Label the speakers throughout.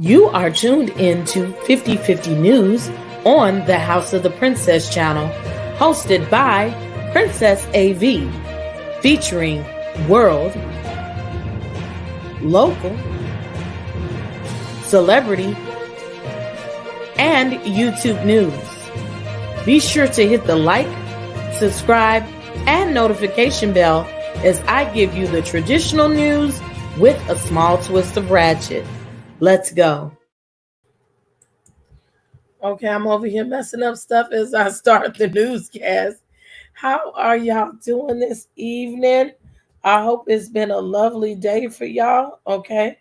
Speaker 1: You are tuned in to 50/50 News on the House of the Princess channel, hosted by Princess A.V, featuring world, local, celebrity, and YouTube news. Be sure to hit the like, subscribe, and notification bell as I give you the traditional news with a small twist of ratchet. Let's go. Okay, I'm over here messing up stuff as I start the newscast. How are y'all doing this evening? I hope it's been a lovely day for y'all. Okay.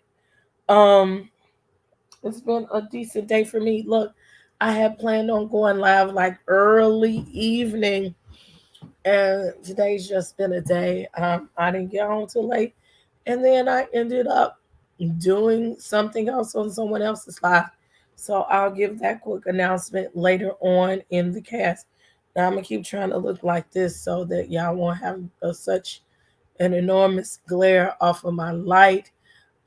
Speaker 1: It's been a decent day for me. Look, I had planned on going live like early evening, and today's just been a day. I didn't get home till late, and then I ended up doing something else on someone else's live. So I'll give that quick announcement later on in the cast. Now I'm gonna keep trying to look like this so that y'all won't have such an enormous glare off of my light.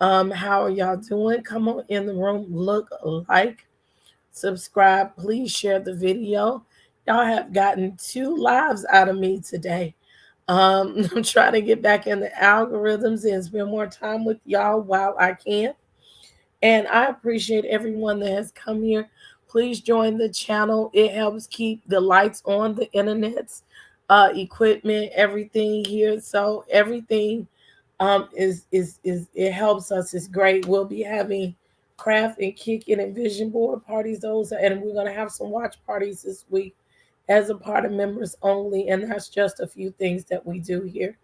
Speaker 1: How are y'all doing? Come on in the room, look like, subscribe, please share the video. Y'all have gotten 2 lives out of me today. I'm trying to get back in the algorithms and spend more time with y'all while I can. And I appreciate everyone that has come here. Please join the channel. It helps keep the lights on, the internet's equipment, everything here. So everything is it helps us. It's great. We'll be having craft and kicking and vision board parties. And we're gonna have some watch parties this week as a part of members only. And that's just a few things that we do here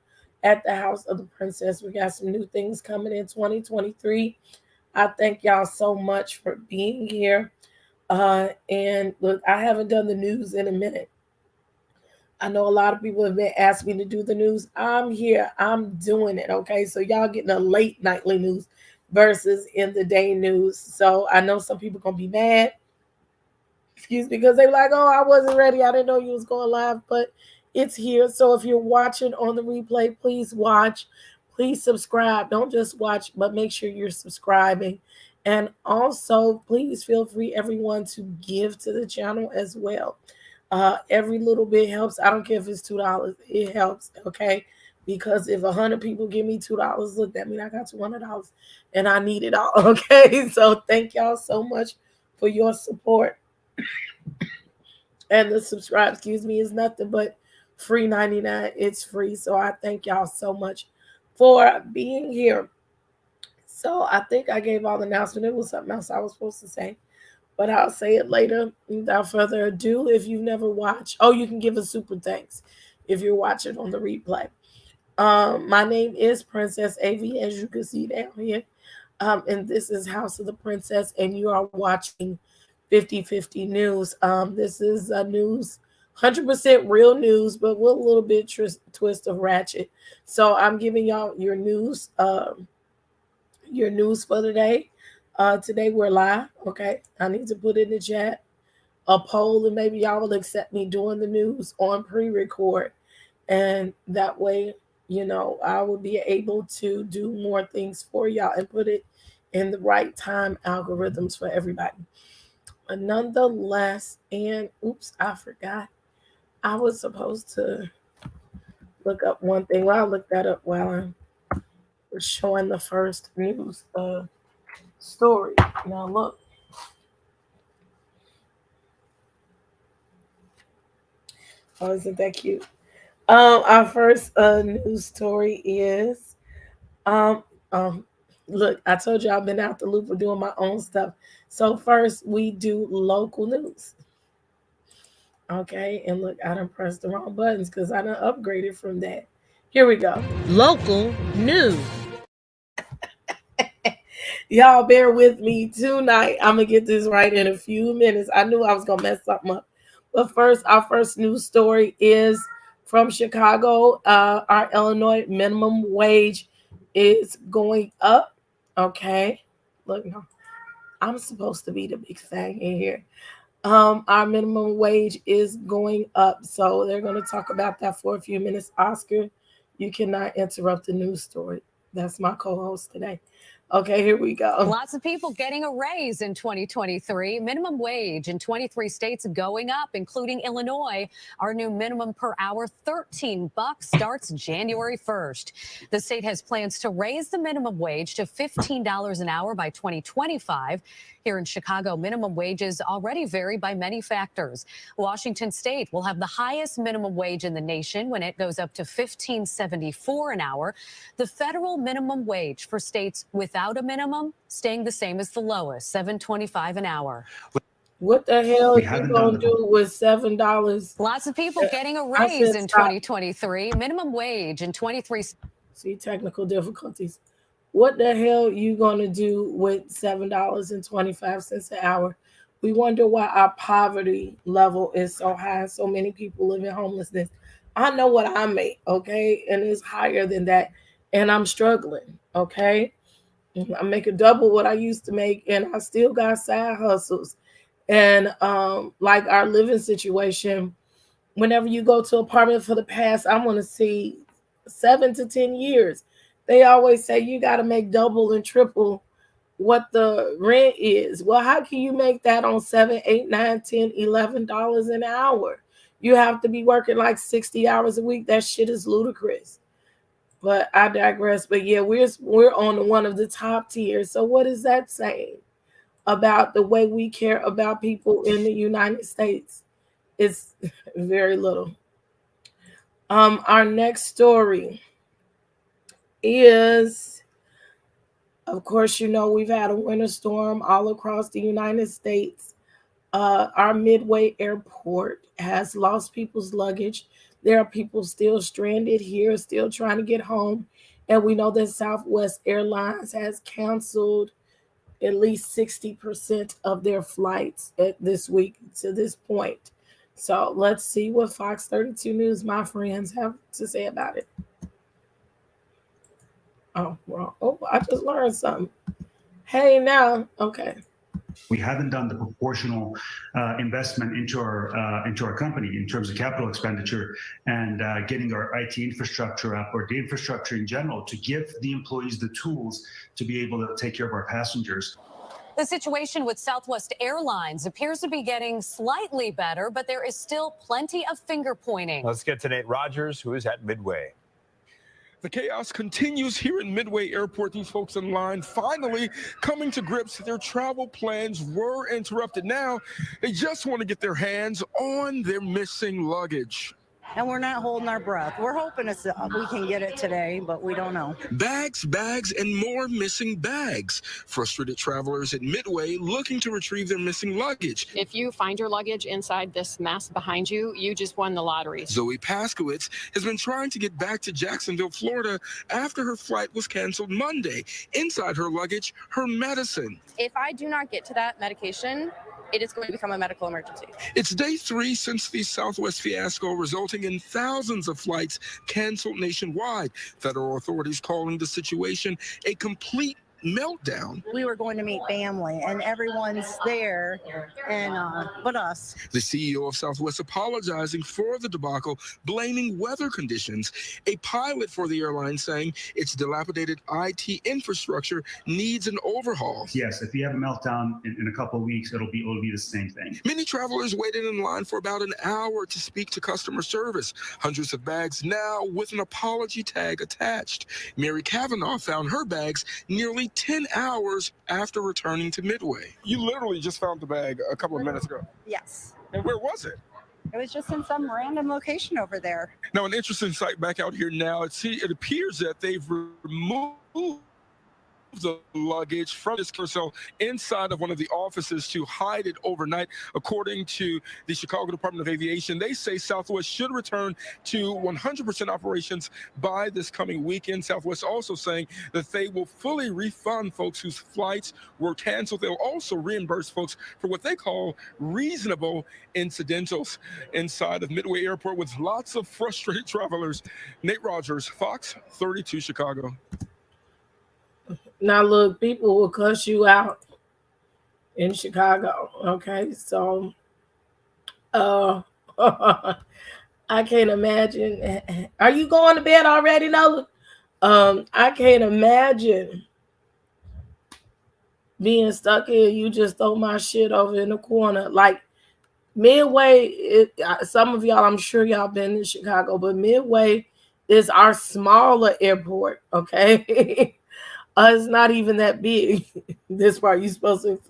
Speaker 1: at the House of the Princess. We got some new things coming in 2023. I thank y'all so much for being here. And look, I haven't done the news in a minute. I know a lot of people have been asking me to do the news. I'm here. I'm doing it. Okay. So y'all getting a late nightly news versus in the day news. So I know some people going to be mad. Excuse me, because they like, oh, I wasn't ready. I didn't know you was going live, but it's here. So if you're watching on the replay, please watch. Please subscribe. Don't just watch, but make sure you're subscribing. And also, please feel free, everyone, to give to the channel as well. Every little bit helps. I don't care if it's $2. It helps, okay? Because if 100 people give me $2, look, that means I got $200 and I need it all, okay? So thank y'all so much for your support. And the subscribe, is nothing but free 99. It's free. So I thank y'all so much for being here. So I think I gave all the announcement. It was something else I was supposed to say, but I'll say it later. Without further ado, if you've never watched, you can give a super thanks if you're watching on the replay. My name is Princess A.V, as you can see down here. And this is House of the Princess, and you are watching 50/50 News. This is a news, 100% real news, but with a little bit twist of ratchet. So I'm giving y'all your news for the day. Today we're live. Okay, I need to put in the chat a poll, and maybe y'all will accept me doing the news on pre-record, and that way, I will be able to do more things for y'all and put it in the right time algorithms for everybody. But nonetheless, and oops, I forgot. I was supposed to look up one thing. Well, I'll look that up while I'm showing the first news story. Now look. Oh, isn't that cute? Our first news story is look, I told you I've been out the loop for doing my own stuff. So first we do local news. Okay, and look, I done pressed the wrong buttons because I done upgraded from that. Here we go. Local news. Y'all bear with me tonight. I'm going to get this right in a few minutes. I knew I was going to mess something up. But first, our first news story is from Chicago. Our Illinois minimum wage is going up. Okay. Look, no, I'm supposed to be the big thing in here. Our minimum wage is going up. So they're going to talk about that for a few minutes. Oscar, you cannot interrupt the news story. That's my co-host today. Okay, here we go.
Speaker 2: Lots of people getting a raise in 2023. Minimum wage in 23 states going up, including Illinois. Our new minimum per hour, $13, starts January 1st. The state has plans to raise the minimum wage to $15 an hour by 2025. Here in Chicago, minimum wages already vary by many factors. Washington State will have the highest minimum wage in the nation when it goes up to $15.74 an hour. The federal minimum wage for states without a minimum staying the same as the lowest, $7.25 an hour.
Speaker 1: What the hell are you gonna do with $7?
Speaker 2: Lots of people getting a raise in 2023. Minimum wage in 23.
Speaker 1: See, technical difficulties. What the hell you gonna do with $7.25 an hour? We wonder why our poverty level is so high. So many people live in homelessness. I know what I make, okay, and it's higher than that, and I'm struggling, okay. I make a double what I used to make, and I still got side hustles. And like our living situation, whenever you go to apartment for the past, I want to see 7 to 10 years, they always say you got to make double and triple what the rent is. Well, how can you make that on 7, 8, 9, 10, $11 an hour? You have to be working like 60 hours a week. That shit is ludicrous. But I digress. But yeah, we're on one of the top tiers. So what is that saying about the way we care about people in the United States? It's very little. Our next story is, of course, you know, we've had a winter storm all across the United States. Our Midway airport has lost people's luggage. There are people still stranded here, still trying to get home. And we know that Southwest Airlines has canceled at least 60% of their flights this week to this point. So let's see what Fox 32 News, my friends, have to say about it. Oh, wrong. Oh, I just learned something. Hey, now, okay.
Speaker 3: We haven't done the proportional investment into our company in terms of capital expenditure and getting our IT infrastructure up, or the infrastructure in general, to give the employees the tools to be able to take care of our passengers.
Speaker 2: The situation with Southwest Airlines appears to be getting slightly better, but there is still plenty of finger pointing.
Speaker 4: Let's get to Nate Rogers, who is at Midway.
Speaker 5: The chaos continues here in Midway Airport. These folks in line finally coming to grips that their travel plans were interrupted. Now, they just want to get their hands on their missing luggage.
Speaker 6: And we're not holding our breath. We're hoping we can get it today, but we don't know.
Speaker 5: Bags, and more missing bags. Frustrated travelers at Midway looking to retrieve their missing luggage.
Speaker 7: If you find your luggage inside this mess behind you, you just won the lottery.
Speaker 5: Zoe Paskowitz has been trying to get back to Jacksonville, Florida, after her flight was canceled Monday. Inside her luggage, her medicine.
Speaker 8: If I do not get to that medication, it is going to become a medical emergency.
Speaker 5: It's day 3 since the Southwest fiasco, resulting in thousands of flights canceled nationwide. Federal authorities calling the situation a complete meltdown.
Speaker 6: We were going to meet family, and everyone's there, and but us.
Speaker 5: The CEO of Southwest apologizing for the debacle, blaming weather conditions. A pilot for the airline saying its dilapidated IT infrastructure needs an overhaul.
Speaker 3: Yes, if you have a meltdown in a couple of weeks, it'll be the same thing.
Speaker 5: Many travelers waited in line for about an hour to speak to customer service. Hundreds of bags now with an apology tag attached. Mary Kavanaugh found her bags nearly 10 hours after returning to Midway. You literally just found the bag a couple of minutes ago.
Speaker 6: Yes.
Speaker 5: And where was it?
Speaker 6: It was just in some random location over there.
Speaker 5: Now, an interesting sight back out here now. It appears that they've removed the luggage from this carousel inside of one of the offices to hide it overnight. According to the Chicago Department of Aviation, they say Southwest should return to 100% operations by this coming weekend. Southwest also saying that they will fully refund folks whose flights were canceled. They'll also reimburse folks for what they call reasonable incidentals inside of Midway Airport, with lots of frustrated travelers. Nate Rogers, Fox 32 Chicago.
Speaker 1: Now, look, people will cuss you out in Chicago, okay? So, I can't imagine. Are you going to bed already, Nola? I can't imagine being stuck here, you just throw my shit over in the corner. Like Midway, some of y'all, I'm sure y'all been in Chicago, but Midway is our smaller airport, okay? It's not even that big. This part you supposed to.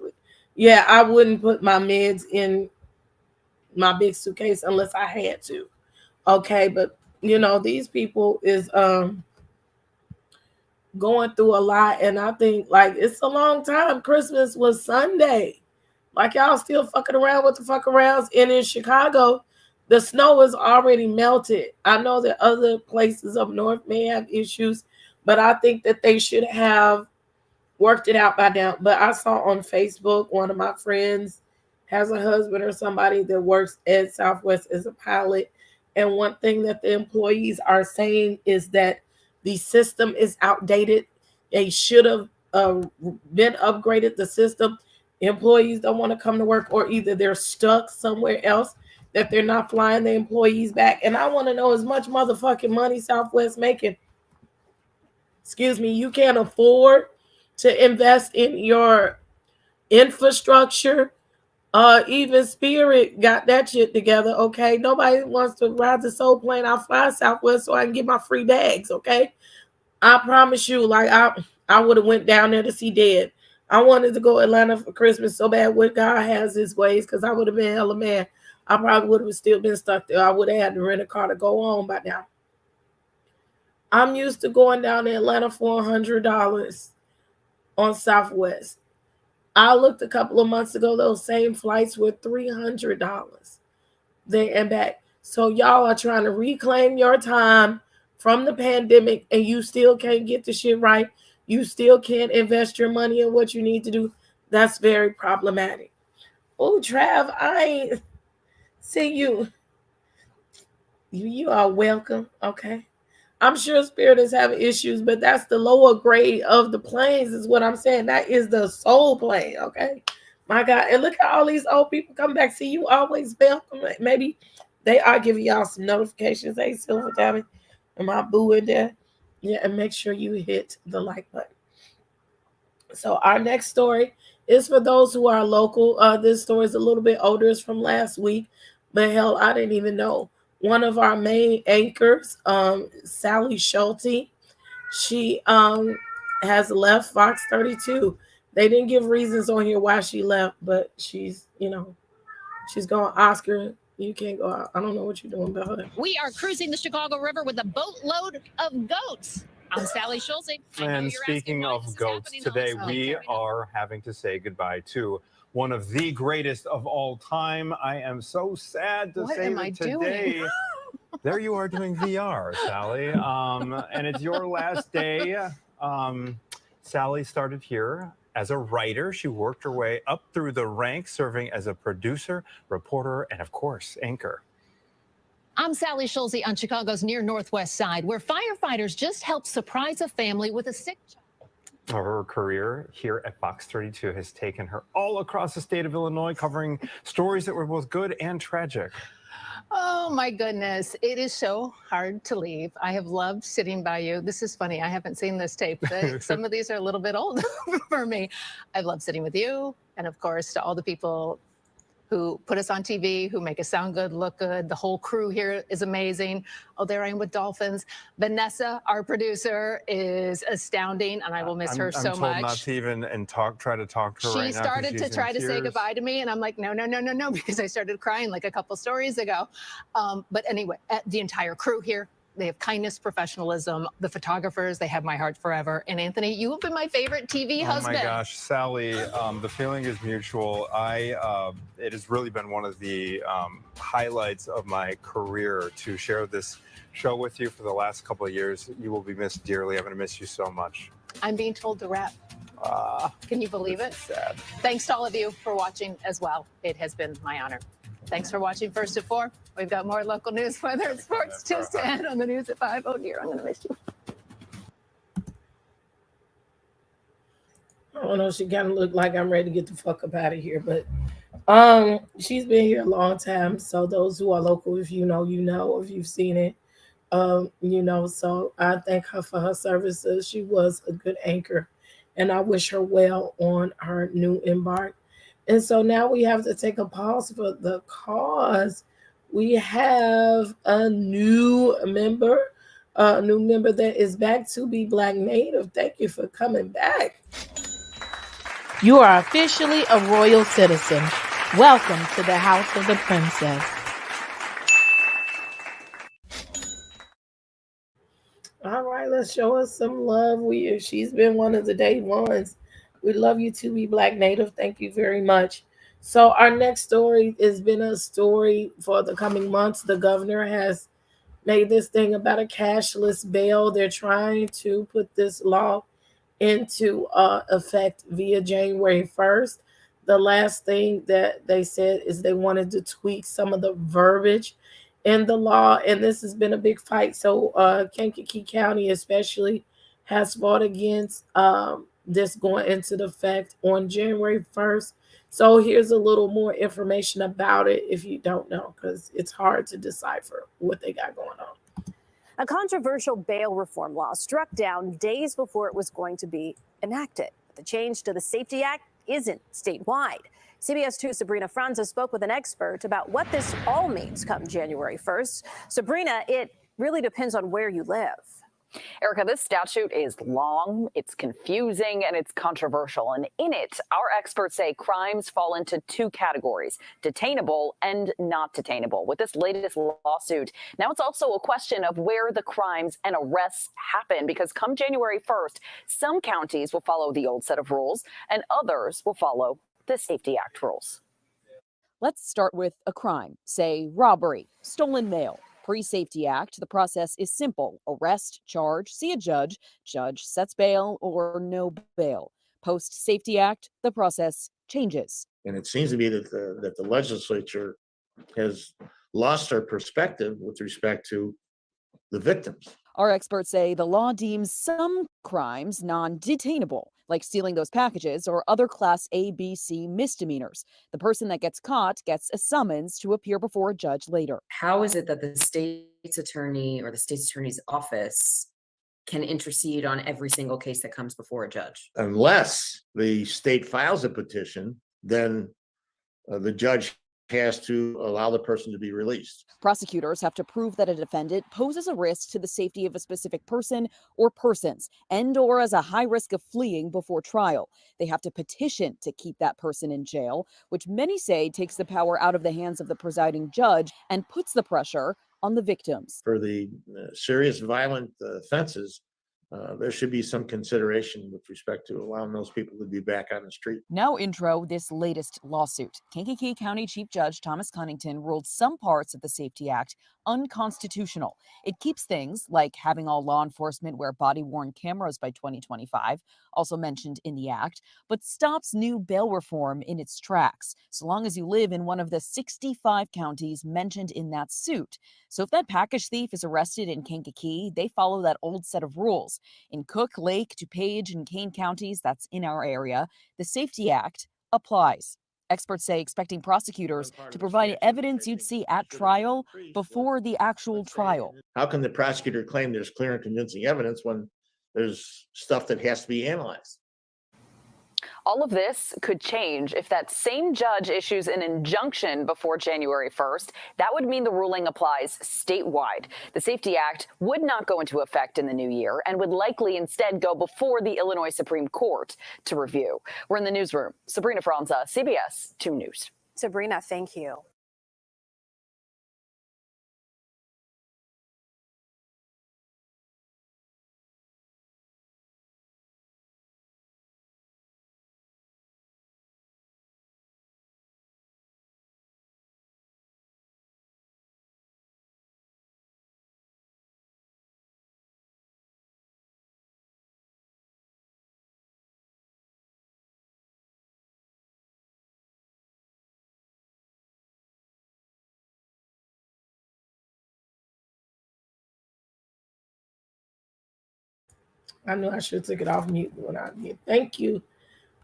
Speaker 1: Yeah, I wouldn't put my meds in my big suitcase unless I had to. Okay, but these people is going through a lot, and I think like it's a long time. Christmas was Sunday. Like y'all still fucking around with the fuck arounds. And in Chicago, the snow is already melted. I know that other places up north may have issues, but I think that they should have worked it out by now. But I saw on Facebook, one of my friends has a husband or somebody that works at Southwest as a pilot. And one thing that the employees are saying is that the system is outdated. They should have been upgraded the system. Employees don't want to come to work, or either they're stuck somewhere else that they're not flying the employees back. And I want to know as much motherfucking money Southwest making. Excuse me, you can't afford to invest in your infrastructure. Even Spirit got that shit together, okay? Nobody wants to ride the soul plane. I'll fly Southwest so I can get my free bags, okay? I promise you, like I would have went down there to see Dad. I wanted to go to Atlanta for Christmas so bad. What God has his ways, because I would have been hella man. I probably would have still been stuck there. I would have had to rent a car to go home by now. I'm used to going down to Atlanta for $100 on Southwest. I looked a couple of months ago, those same flights were $300 there and back. So y'all are trying to reclaim your time from the pandemic, and you still can't get the shit right. You still can't invest your money in what you need to do. That's very problematic. Oh, Trav, I ain't see you. You are welcome. Okay. I'm sure Spirit is having issues, but that's the lower grade of the planes, is what I'm saying. That is the soul plane. Okay. My God. And look at all these old people come back. See, you always welcome. Maybe they are giving y'all some notifications. Hey, Silver Diamond. Am I boo in there? Yeah, and make sure you hit the like button. So our next story is for those who are local. This story is a little bit older. It's from last week, but hell, I didn't even know. One of our main anchors, Sally Schulte, she has left Fox 32. They didn't give reasons on here why she left, but she's going Oscar. You can't go out. I don't know what you're doing about her.
Speaker 9: We are cruising the Chicago River with a boatload of goats. I'm Sally Schulze.
Speaker 10: And speaking of goats, today we are having to say goodbye to one of the greatest of all time. I am so sad to say that today. There you are doing VR, Sally. And it's your last day. Sally started here as a writer. She worked her way up through the ranks, serving as a producer, reporter, and of course, anchor.
Speaker 9: I'm Sally Schulze on Chicago's near northwest side, where firefighters just helped surprise a family with a sick child.
Speaker 10: Her career here at Fox 32 has taken her all across the state of Illinois, covering stories that were both good and tragic.
Speaker 11: Oh my goodness, it is so hard to leave. I have loved sitting by you. This is funny. I haven't seen this tape. Some of these are a little bit old for me. I've loved sitting with you, and of course to all the people who put us on TV, who make us sound good, look good. The whole crew here is amazing. Oh, there I am with dolphins. Vanessa, our producer, is astounding, and I will miss her so much.
Speaker 10: I'm told not to even try to talk to her right now.
Speaker 11: She started to try to say goodbye to me, and I'm like, no, because I started crying like a couple stories ago. But anyway, the entire crew here, they have kindness, professionalism. The photographers, they have my heart forever. And Anthony, you have been my favorite TV husband.
Speaker 10: Oh my gosh, Sally, the feeling is mutual. It has really been one of the highlights of my career to share this show with you for the last couple of years. You will be missed dearly. I'm going to miss you so much.
Speaker 11: I'm being told to wrap. Can you believe it?
Speaker 10: Sad.
Speaker 11: Thanks to all of you for watching as well. It has been my honor. Thanks for watching First at 4. We've got more local news, weather, and sports just to end on the news at 5. Oh dear, I'm going to miss you.
Speaker 1: I don't know. She kind of looked like I'm ready to get the fuck up out of here, but she's been here a long time. So those who are local, if you know, if you've seen it, So I thank her for her services. She was a good anchor, and I wish her well on her new embark. And so now we have to take a pause for the cause. We have a new member that is back to be Black Native. Thank you for coming back.
Speaker 12: You are officially a royal citizen. Welcome to the House of the Princess.
Speaker 1: All right, let's show us some love. She's been one of the day ones. We love you too, be Black Native. Thank you very much. So our next story has been a story for the coming months. The governor has made this thing about a cashless bail. They're trying to put this law into effect via January 1st. The last thing that they said is they wanted to tweak some of the verbiage in the law, and this has been a big fight. So Kankakee County especially has fought against this going into the effect on January 1st. So here's a little more information about it if you don't know, because it's hard to decipher what they got going on.
Speaker 13: A controversial bail reform law struck down days before it was going to be enacted. The change to the Safety Act isn't statewide. CBS 2's Sabrina Franza spoke with an expert about what this all means come January 1st. Sabrina, it really depends on where you live.
Speaker 14: Erica, this statute is long, it's confusing, and it's controversial. And in it, our experts say crimes fall into two categories, detainable and not detainable. With this latest lawsuit, now it's also a question of where the crimes and arrests happen, because come January 1st, some counties will follow the old set of rules and others will follow the Safety Act rules.
Speaker 15: Let's start with a crime, say robbery, stolen mail. Pre-Safety Act, the process is simple. Arrest, charge, see a judge. Judge sets bail or no bail. Post-Safety Act, the process changes.
Speaker 16: And it seems to me that the legislature has lost their perspective with respect to the victims.
Speaker 15: Our experts say the law deems some crimes non-detainable, like stealing those packages or other Class A, B, C misdemeanors. The person that gets caught gets a summons to appear before a judge later.
Speaker 17: How is it that the state's attorney or the state's attorney's office can intercede on every single case that comes before a judge?
Speaker 16: Unless the state files a petition, then the judge has to allow the person to be released.
Speaker 15: Prosecutors have to prove that a defendant poses a risk to the safety of a specific person or persons, and/or as a high risk of fleeing before trial. They have to petition to keep that person in jail, which many say takes the power out of the hands of the presiding judge and puts the pressure on the victims.
Speaker 16: For the serious violent offenses, there should be some consideration with respect to allowing those people to be back on the street.
Speaker 15: Now intro this latest lawsuit. Kankakee County Chief Judge Thomas Cunnington ruled some parts of the Safety Act unconstitutional. It keeps things like having all law enforcement wear body-worn cameras by 2025, also mentioned in the act, but stops new bail reform in its tracks, so long as you live in one of the 65 counties mentioned in that suit. So if that package thief is arrested in Kankakee, they follow that old set of rules. In Cook, Lake, DuPage, and Kane counties, that's in our area, the Safety Act applies. Experts say expecting prosecutors to provide evidence you'd see at trial before the actual trial.
Speaker 16: How can the prosecutor claim there's clear and convincing evidence when there's stuff that has to be analyzed?
Speaker 14: All of this could change if that same judge issues an injunction before January 1st. That would mean the ruling applies statewide. The Safety Act would not go into effect in the new year and would likely instead go before the Illinois Supreme Court to review. We're in the newsroom. Sabrina Franza, CBS 2 News.
Speaker 13: Sabrina, thank you.
Speaker 1: I knew I should have took it off mute when I did. Thank you.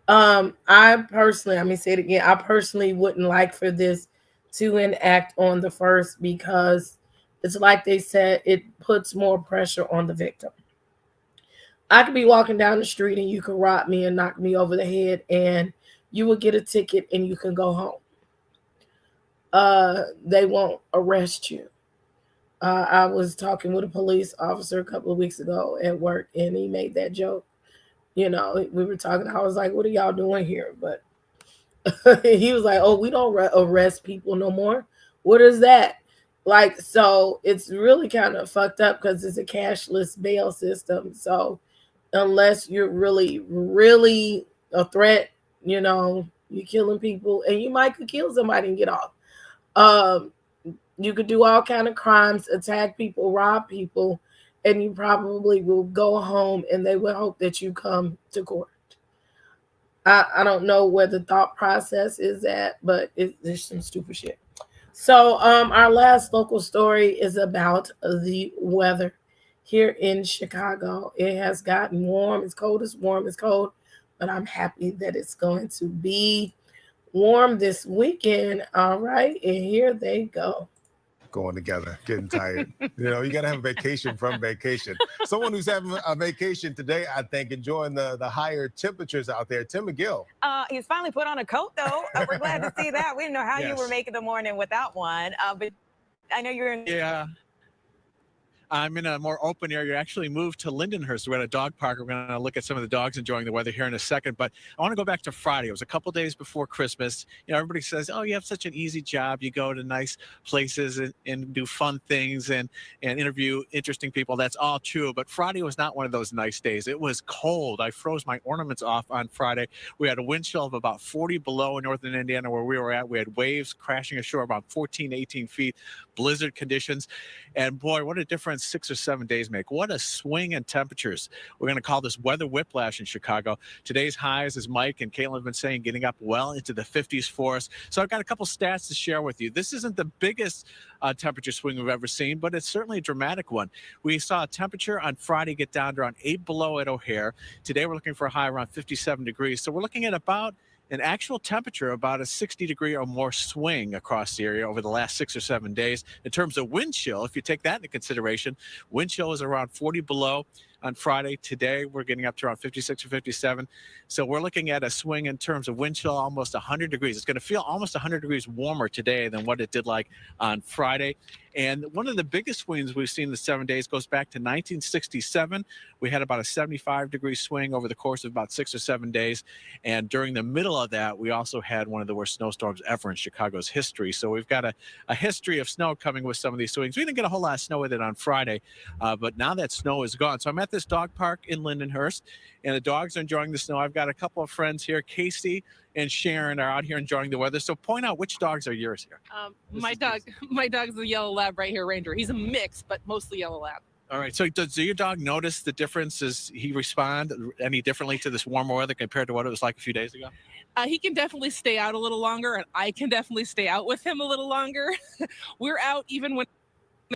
Speaker 1: I personally, let me say it again, I personally wouldn't like for this to enact on the 1st because it's like they said, it puts more pressure on the victim. I could be walking down the street and you could rob me and knock me over the head, and you would get a ticket and you can go home. They won't arrest you. I was talking with a police officer a couple of weeks ago at work, and he made that joke. We were talking. I was like, "What are y'all doing here?" But he was like, "Oh, we don't arrest people no more." What is that? Like, so it's really kind of fucked up because it's a cashless bail system. So unless you're really, really a threat, you're killing people, and you might could kill somebody and get off. You could do all kind of crimes, attack people, rob people, and you probably will go home, and they will hope that you come to court. I don't know where the thought process is at, but there's some stupid shit. So our last local story is about the weather here in Chicago. It has gotten warm. It's cold. It's warm. It's cold. But I'm happy that it's going to be warm this weekend. All right. And here they go.
Speaker 18: Going together, getting tired. You got to have a vacation from vacation. Someone who's having a vacation today, I think, enjoying the higher temperatures out there. Tim McGill.
Speaker 19: He's finally put on a coat, though. We're glad to see that. We didn't know how you were making the morning without one, but I know you're in.
Speaker 20: Yeah. I'm in a more open area. You actually moved to Lindenhurst. We're at a dog park. We're going to look at some of the dogs enjoying the weather here in a second. But I want to go back to Friday. It was a couple days before Christmas. Everybody says, oh, you have such an easy job. You go to nice places and do fun things and interview interesting people. That's all true. But Friday was not one of those nice days. It was cold. I froze my ornaments off on Friday. We had a wind chill of about 40 below in northern Indiana where we were at. We had waves crashing ashore about 14 to 18 feet, blizzard conditions. And boy, what a difference 6 or 7 days make. What a swing in temperatures. We're going to call this weather whiplash in Chicago. Today's highs, as Mike and Caitlin have been saying, getting up well into the 50s for us. So I've got a couple stats to share with you. This isn't the biggest temperature swing we've ever seen, but it's certainly a dramatic one. We saw a temperature on Friday get down to around 8 below at O'Hare. Today we're looking for a high around 57 degrees. So we're looking at about an actual temperature about a 60-degree or more swing across the area over the last 6 or 7 days. In terms of wind chill, if you take that into consideration, wind chill is around 40 below on Friday. Today, we're getting up to around 56 or 57. So we're looking at a swing in terms of wind chill almost 100 degrees. It's going to feel almost 100 degrees warmer today than what it did like on Friday. And one of the biggest swings we've seen in the 7 days goes back to 1967. We had about a 75-degree swing over the course of about 6 or 7 days. And during the middle of that, we also had one of the worst snowstorms ever in Chicago's history. So we've got a history of snow coming with some of these swings. We didn't get a whole lot of snow with it on Friday, but now that snow is gone. So I'm at this dog park in Lindenhurst, and the dogs are enjoying the snow. I've got a couple of friends here. Casey and Sharon are out here enjoying the weather. So point out which dogs are yours here.
Speaker 21: My dog's a yellow lab right here, Ranger. He's a mix, but mostly yellow lab.
Speaker 20: All right. So does your dog notice the difference? Does he respond any differently to this warmer weather compared to what it was like a few days ago?
Speaker 21: He can definitely stay out a little longer, and I can definitely stay out with him a little longer. We're out even when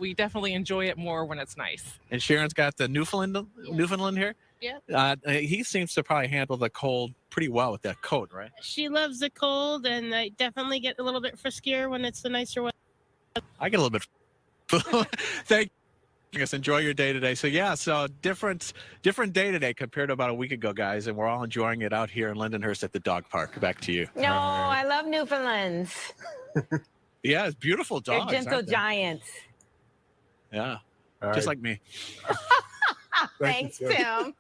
Speaker 21: we definitely enjoy it more when it's nice.
Speaker 20: And Sharon's got the Newfoundland here.
Speaker 22: Yeah.
Speaker 20: He seems to probably handle the cold pretty well with that coat, right?
Speaker 22: She loves the cold, and I definitely get a little bit friskier when it's the nicer weather.
Speaker 20: I get a little bit. Thank you. Enjoy your day today. So yeah, different day today compared to about a week ago, guys, and we're all enjoying it out here in Lindenhurst at the dog park. Back to you.
Speaker 19: No, I love Newfoundlands.
Speaker 20: Yeah, it's beautiful dogs.
Speaker 19: They're gentle giants.
Speaker 20: Yeah,
Speaker 18: all
Speaker 20: just
Speaker 18: right.
Speaker 20: like me.
Speaker 19: Thanks, Tim.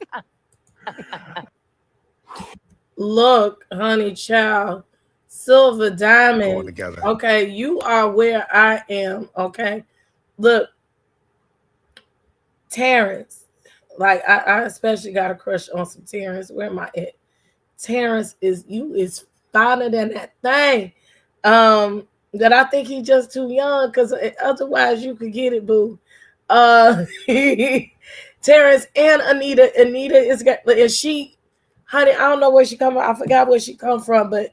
Speaker 1: Look, honey child, Silver Diamond.
Speaker 18: Going together.
Speaker 1: Okay, you are where I am. Okay, look, Terrence. Like I especially got a crush on some Terrence. Where am I at? Terrence is finer than that thing. That I think he's just too young, because otherwise you could get it, boo. Terrence and Anita. Anita is she, honey, I don't know where she come from. I forgot where she come from, but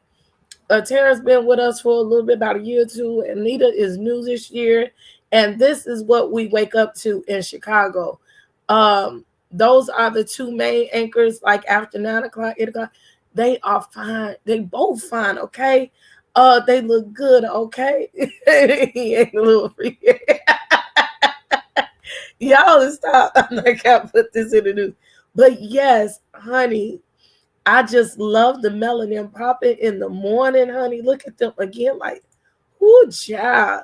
Speaker 1: Terrence been with us for a little bit, about a year or two. Anita is new this year, and this is what we wake up to in Chicago. Those are the two main anchors, like after 9 o'clock, 8 o'clock. They are fine. They both fine, okay? They look good, okay? He ain't a little freaky. Y'all stop. I'm not gonna put this in the news. But yes, honey, I just love the melanin popping in the morning, honey. Look at them again, like, whoo, child.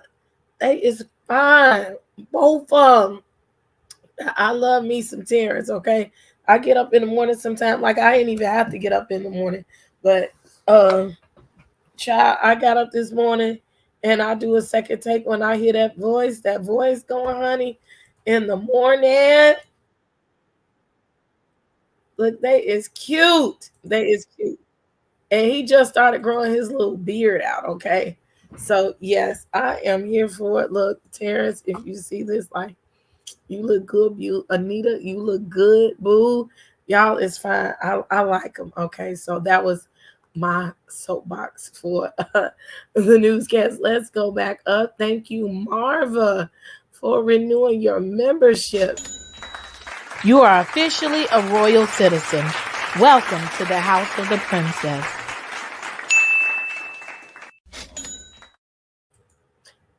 Speaker 1: They is fine. Both of them. I love me some Terrence, okay? I get up in the morning sometimes. Like, I ain't even have to get up in the morning. But, child, I got up this morning and I do a second take when I hear that voice going, honey, in the morning. Look, they is cute. They is cute. And he just started growing his little beard out, okay? So, yes, I am here for it. Look, Terrence, if you see this, like, you look good. Anita, you look good, boo. Y'all, it's fine. I like them, okay? So that was my soapbox for the newscast. Let's go back up. Thank you, Marva, for renewing your membership.
Speaker 12: You are officially a royal citizen. Welcome to the House of the Princess.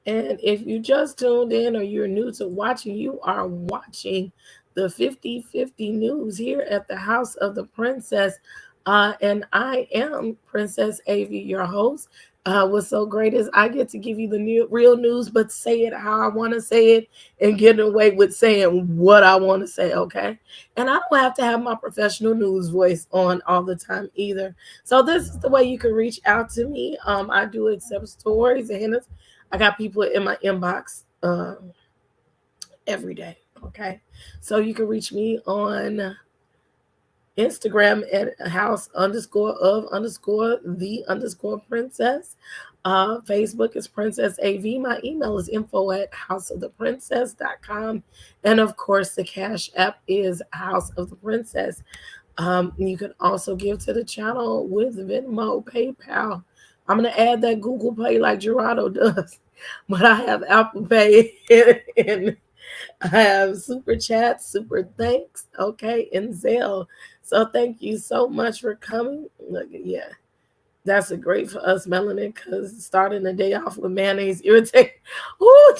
Speaker 1: And if you just tuned in or you're new to watching, you are watching the 50/50 news here at the House of the Princess. And I am Princess A.V, your host. What's so great is I get to give you the real news, but say it how I want to say it and get away with saying what I want to say, okay? And I don't have to have my professional news voice on all the time either. So this is the way you can reach out to me. I do accept stories and I got people in my inbox every day, okay? So you can reach me on Instagram at haus_of_the_princess. Facebook is Princess A.V. My email is info@hausoftheprincess.com. And of course, the Cash App is House of the Princess. You can also give to the channel with Venmo, PayPal. I'm going to add that Google Pay like Gerardo does. But I have Apple Pay and I have Super Chat, Super Thanks, okay, and Zelle. So thank you so much for coming. Look, yeah, that's a great for us, Melanin, because starting the day off with mayonnaise irritating. Ooh,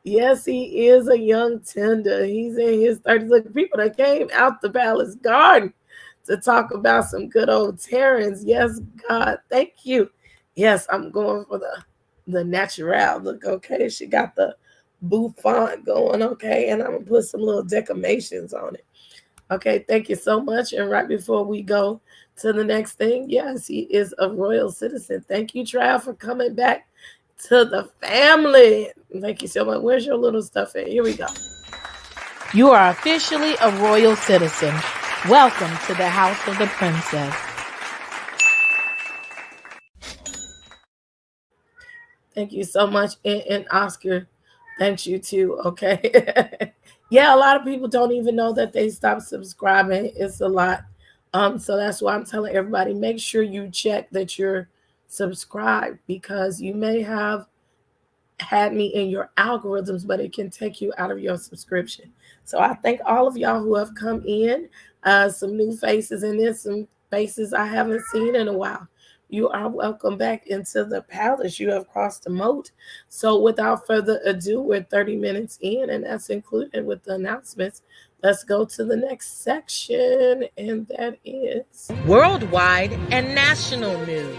Speaker 1: yes, he is a young tender. He's in his 30s. Look, people that came out the palace garden to talk about some good old Terrence. Yes, God, thank you. Yes, I'm going for the natural look, okay? She got the bouffant going, okay? And I'm going to put some little decorations on it. Okay, thank you so much. And right before we go to the next thing, yes, he is a royal citizen. Thank you, Trav, for coming back to the family. Thank you so much. Where's your little stuff at? Here we go.
Speaker 12: You are officially a royal citizen. Welcome to the House of the Princess.
Speaker 1: Thank you so much. And Oscar, thanks you too, okay? Yeah, a lot of people don't even know that they stopped subscribing. It's a lot. So that's why I'm telling everybody, make sure you check that you're subscribed, because you may have had me in your algorithms, but it can take you out of your subscription. So I thank all of y'all who have come in, some new faces, and there's some faces I haven't seen in a while. You are welcome back into the palace. You have crossed the moat. So without further ado, we're 30 minutes in, and that's included with the announcements. Let's go to the next section, and that is
Speaker 12: worldwide and national news.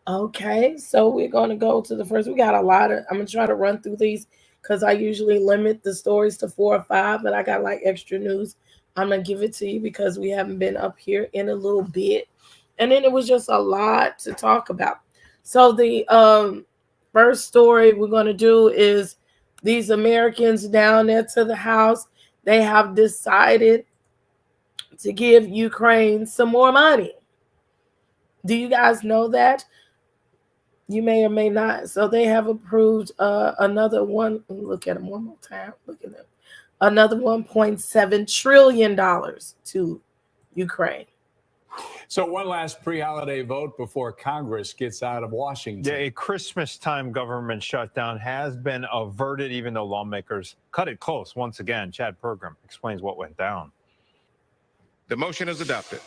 Speaker 1: Okay, so we're going to go to the first. We got a lot of, I'm going to try to run through these because I usually limit the stories to 4 or 5, but I got like extra news. I'm going to give it to you because we haven't been up here in a little bit. And then it was just a lot to talk about. So the first story we're going to do is these Americans down there to the house. They have decided to give Ukraine some more money. Do you guys know that? You may or may not. So they have approved another one. Look at them one more time. Look at them. Another $1.7 trillion to Ukraine.
Speaker 2: So one last pre-holiday vote before Congress gets out of Washington.
Speaker 10: Yeah, a Christmas-time government shutdown has been averted, even though lawmakers cut it close. Once again, Chad Pergram explains what went down.
Speaker 4: The motion is adopted.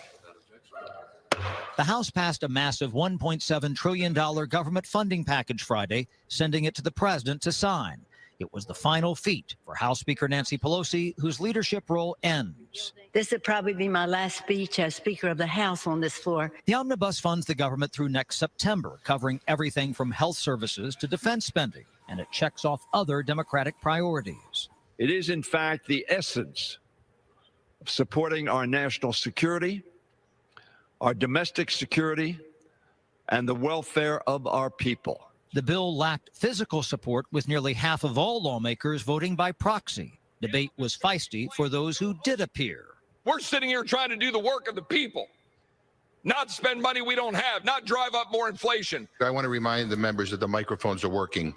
Speaker 23: The House passed a massive $1.7 trillion government funding package Friday, sending it to the president to sign. It was the final feat for House Speaker Nancy Pelosi, whose leadership role ends.
Speaker 3: This would probably be my last speech as Speaker of the House on this floor.
Speaker 23: The omnibus funds the government through next September, covering everything from health services to defense spending, and it checks off other Democratic priorities.
Speaker 7: It is, in fact, the essence of supporting our national security, our domestic security, and the welfare of our people.
Speaker 23: The bill lacked physical support, with nearly half of all lawmakers voting by proxy. Debate was feisty for those who did appear.
Speaker 5: We're sitting here trying to do the work of the people, not spend money we don't have, not drive up more inflation.
Speaker 8: I want to remind the members that the microphones are working.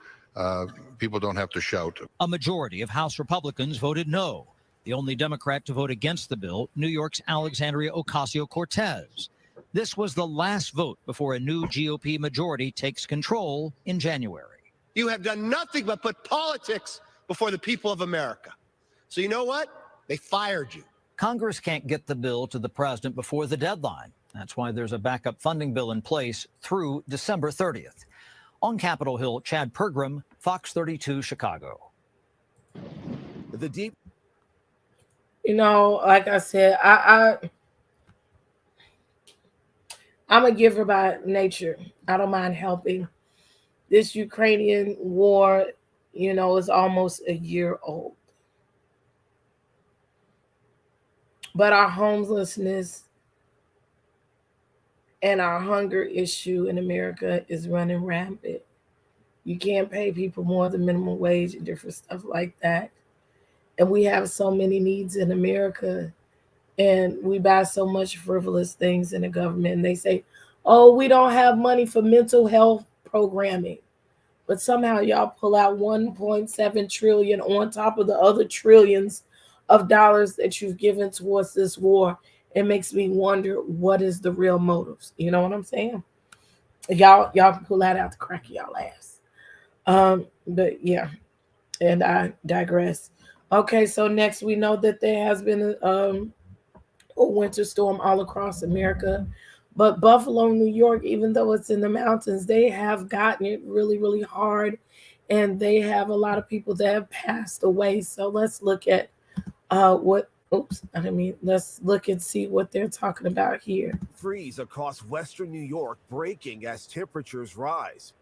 Speaker 8: People don't have to shout.
Speaker 23: A majority of House Republicans voted no. The only Democrat to vote against the bill, New York's Alexandria Ocasio-Cortez. This was the last vote before a new GOP majority takes control in January.
Speaker 24: You have done nothing but put politics before the people of America. So you know what? They fired you.
Speaker 23: Congress can't get the bill to the president before the deadline. That's why there's a backup funding bill in place through December 30th. On Capitol Hill, Chad Pergram, Fox 32 Chicago.
Speaker 24: The deep.
Speaker 1: You know, like I said, I'm a giver by nature. I don't mind helping. This Ukrainian war, you know, is almost a year old. But our homelessness and our hunger issue in America is running rampant. You can't pay people more than minimum wage and different stuff like that. And we have so many needs in America. And we buy so much frivolous things in the government. And they say, oh, we don't have money for mental health programming. But somehow y'all pull out 1.7 trillion on top of the other trillions of dollars that you've given towards this war. It makes me wonder, what is the real motives? You know what I'm saying? Y'all can pull that out the crack of y'all ass. But yeah, and I digress. Okay, so next we know that there has been a winter storm all across America, but Buffalo, New York, even though it's in the mountains, they have gotten it really, really hard, and they have a lot of people that have passed away. So let's look at let's look and see what they're talking about here.
Speaker 25: Freeze across western New York breaking as temperatures rise.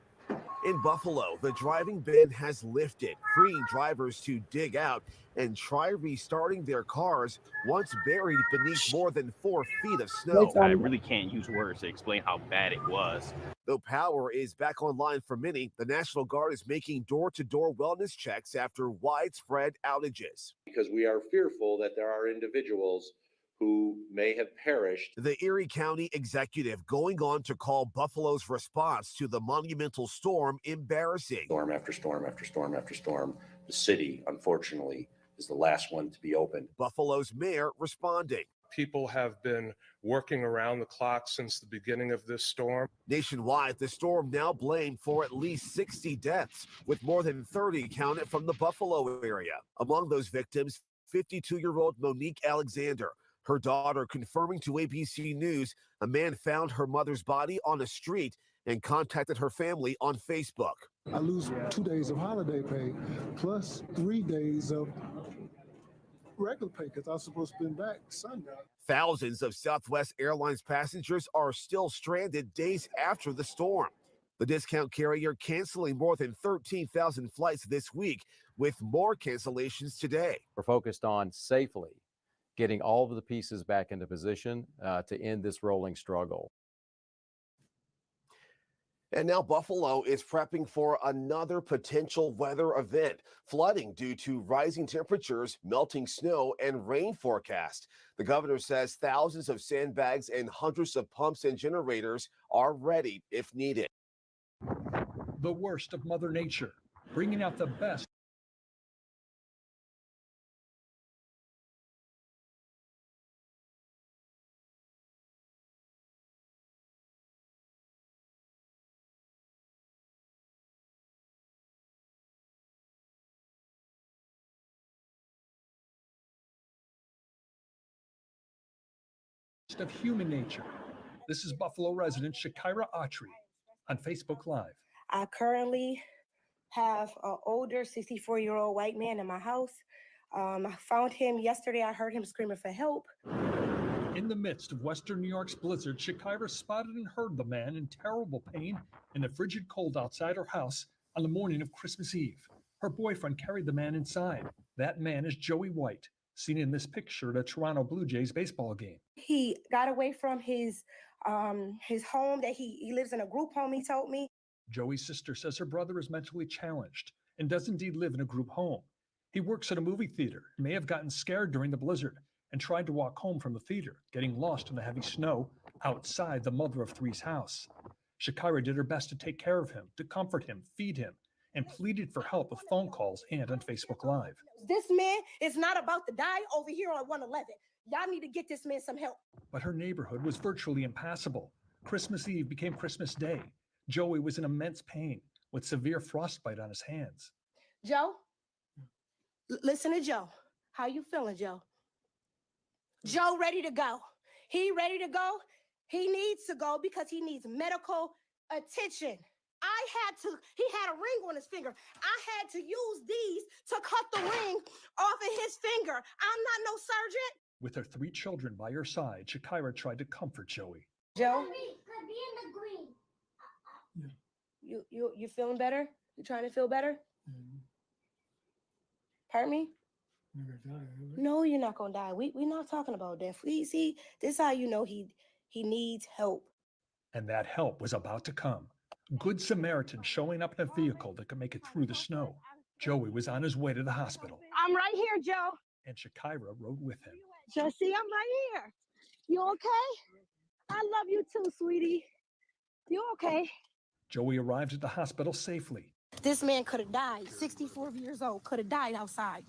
Speaker 25: In Buffalo, the driving ban has lifted, freeing drivers to dig out and try restarting their cars once buried beneath more than 4 feet of snow.
Speaker 26: I really can't use words to explain how bad it was.
Speaker 25: Though power is back online for many, the National Guard is making door-to-door wellness checks after widespread outages.
Speaker 27: Because we are fearful that there are individuals who may have perished.
Speaker 25: The Erie County executive going on to call Buffalo's response to the monumental storm embarrassing.
Speaker 27: Storm after storm after storm after storm. The city, unfortunately, is the last one to be opened.
Speaker 25: Buffalo's mayor responding.
Speaker 28: People have been working around the clock since the beginning of this storm.
Speaker 25: Nationwide, the storm now blamed for at least 60 deaths, with more than 30 counted from the Buffalo area. Among those victims, 52-year-old Monique Alexander. Her daughter confirming to ABC News a man found her mother's body on a street and contacted her family on Facebook.
Speaker 29: I lose 2 days of holiday pay plus 3 days of regular pay because I was supposed to be back Sunday.
Speaker 25: Thousands of Southwest Airlines passengers are still stranded days after the storm. The discount carrier canceling more than 13,000 flights this week, with more cancellations today.
Speaker 30: We're focused on safely getting all of the pieces back into position to end this rolling struggle.
Speaker 25: And now Buffalo is prepping for another potential weather event, flooding due to rising temperatures, melting snow, and rain forecast. The governor says thousands of sandbags and hundreds of pumps and generators are ready if needed.
Speaker 31: The worst of Mother Nature, bringing out the best. Of human nature. This is Buffalo resident Shakira Autry on Facebook Live.
Speaker 32: I currently
Speaker 6: have an older 64-year-old white man in my house. I found him yesterday. I heard him screaming for help.
Speaker 31: In the midst of Western New York's blizzard, Shakira spotted and heard the man in terrible pain in the frigid cold outside her house on the morning of Christmas Eve. Her boyfriend carried the man inside. That man is Joey White, seen in this picture at a Toronto Blue Jays baseball game.
Speaker 6: He got away from his home that he lives in a group home, he told me.
Speaker 31: Joey's sister says her brother is mentally challenged and does indeed live in a group home. He works at a movie theater and may have gotten scared during the blizzard and tried to walk home from the theater, getting lost in the heavy snow outside the mother of three's house. Shakira did her best to take care of him, to comfort him, feed him, and pleaded for help with phone calls and on Facebook Live.
Speaker 6: This man is not about to die over here on 111. Y'all need to get this man some help.
Speaker 31: But her neighborhood was virtually impassable. Christmas Eve became Christmas Day. Joey was in immense pain with severe frostbite on his hands.
Speaker 6: Joe, listen to Joe. How you feeling, Joe? Joe ready to go. He ready to go. He needs to go because he needs medical attention. He had a ring on his finger. I had to use these to cut the ring off of his finger. I'm not no surgeon.
Speaker 31: With her 3 children by her side, Shakira tried to comfort Joey.
Speaker 6: Joe, you feeling better? You trying to feel better? Pardon me? No, you're not gonna die. We're not talking about death. See, this is how you know he needs help.
Speaker 31: And that help was about to come. Good Samaritan showing up in a vehicle that could make it through the snow. Joey was on his way to the hospital.
Speaker 6: I'm right here, Joe.
Speaker 31: And Shakira rode with him.
Speaker 6: Joe, see, I'm right here. You okay? I love you too, sweetie. You okay?
Speaker 31: Joey arrived at the hospital safely.
Speaker 6: This man could have died. 64 years old, could have died outside.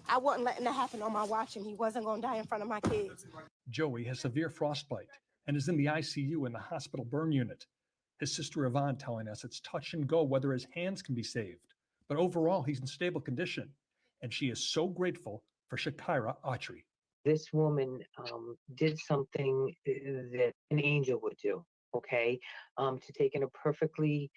Speaker 6: I wasn't letting that happen on my watch, and he wasn't going to die in front of my kids.
Speaker 31: Joey has severe frostbite and is in the ICU in the hospital burn unit. His sister Yvonne telling us it's touch and go whether his hands can be saved. But overall, he's in stable condition. And she is so grateful for Shakira Autry.
Speaker 9: This woman did something that an angel would do, okay? To take in a perfectly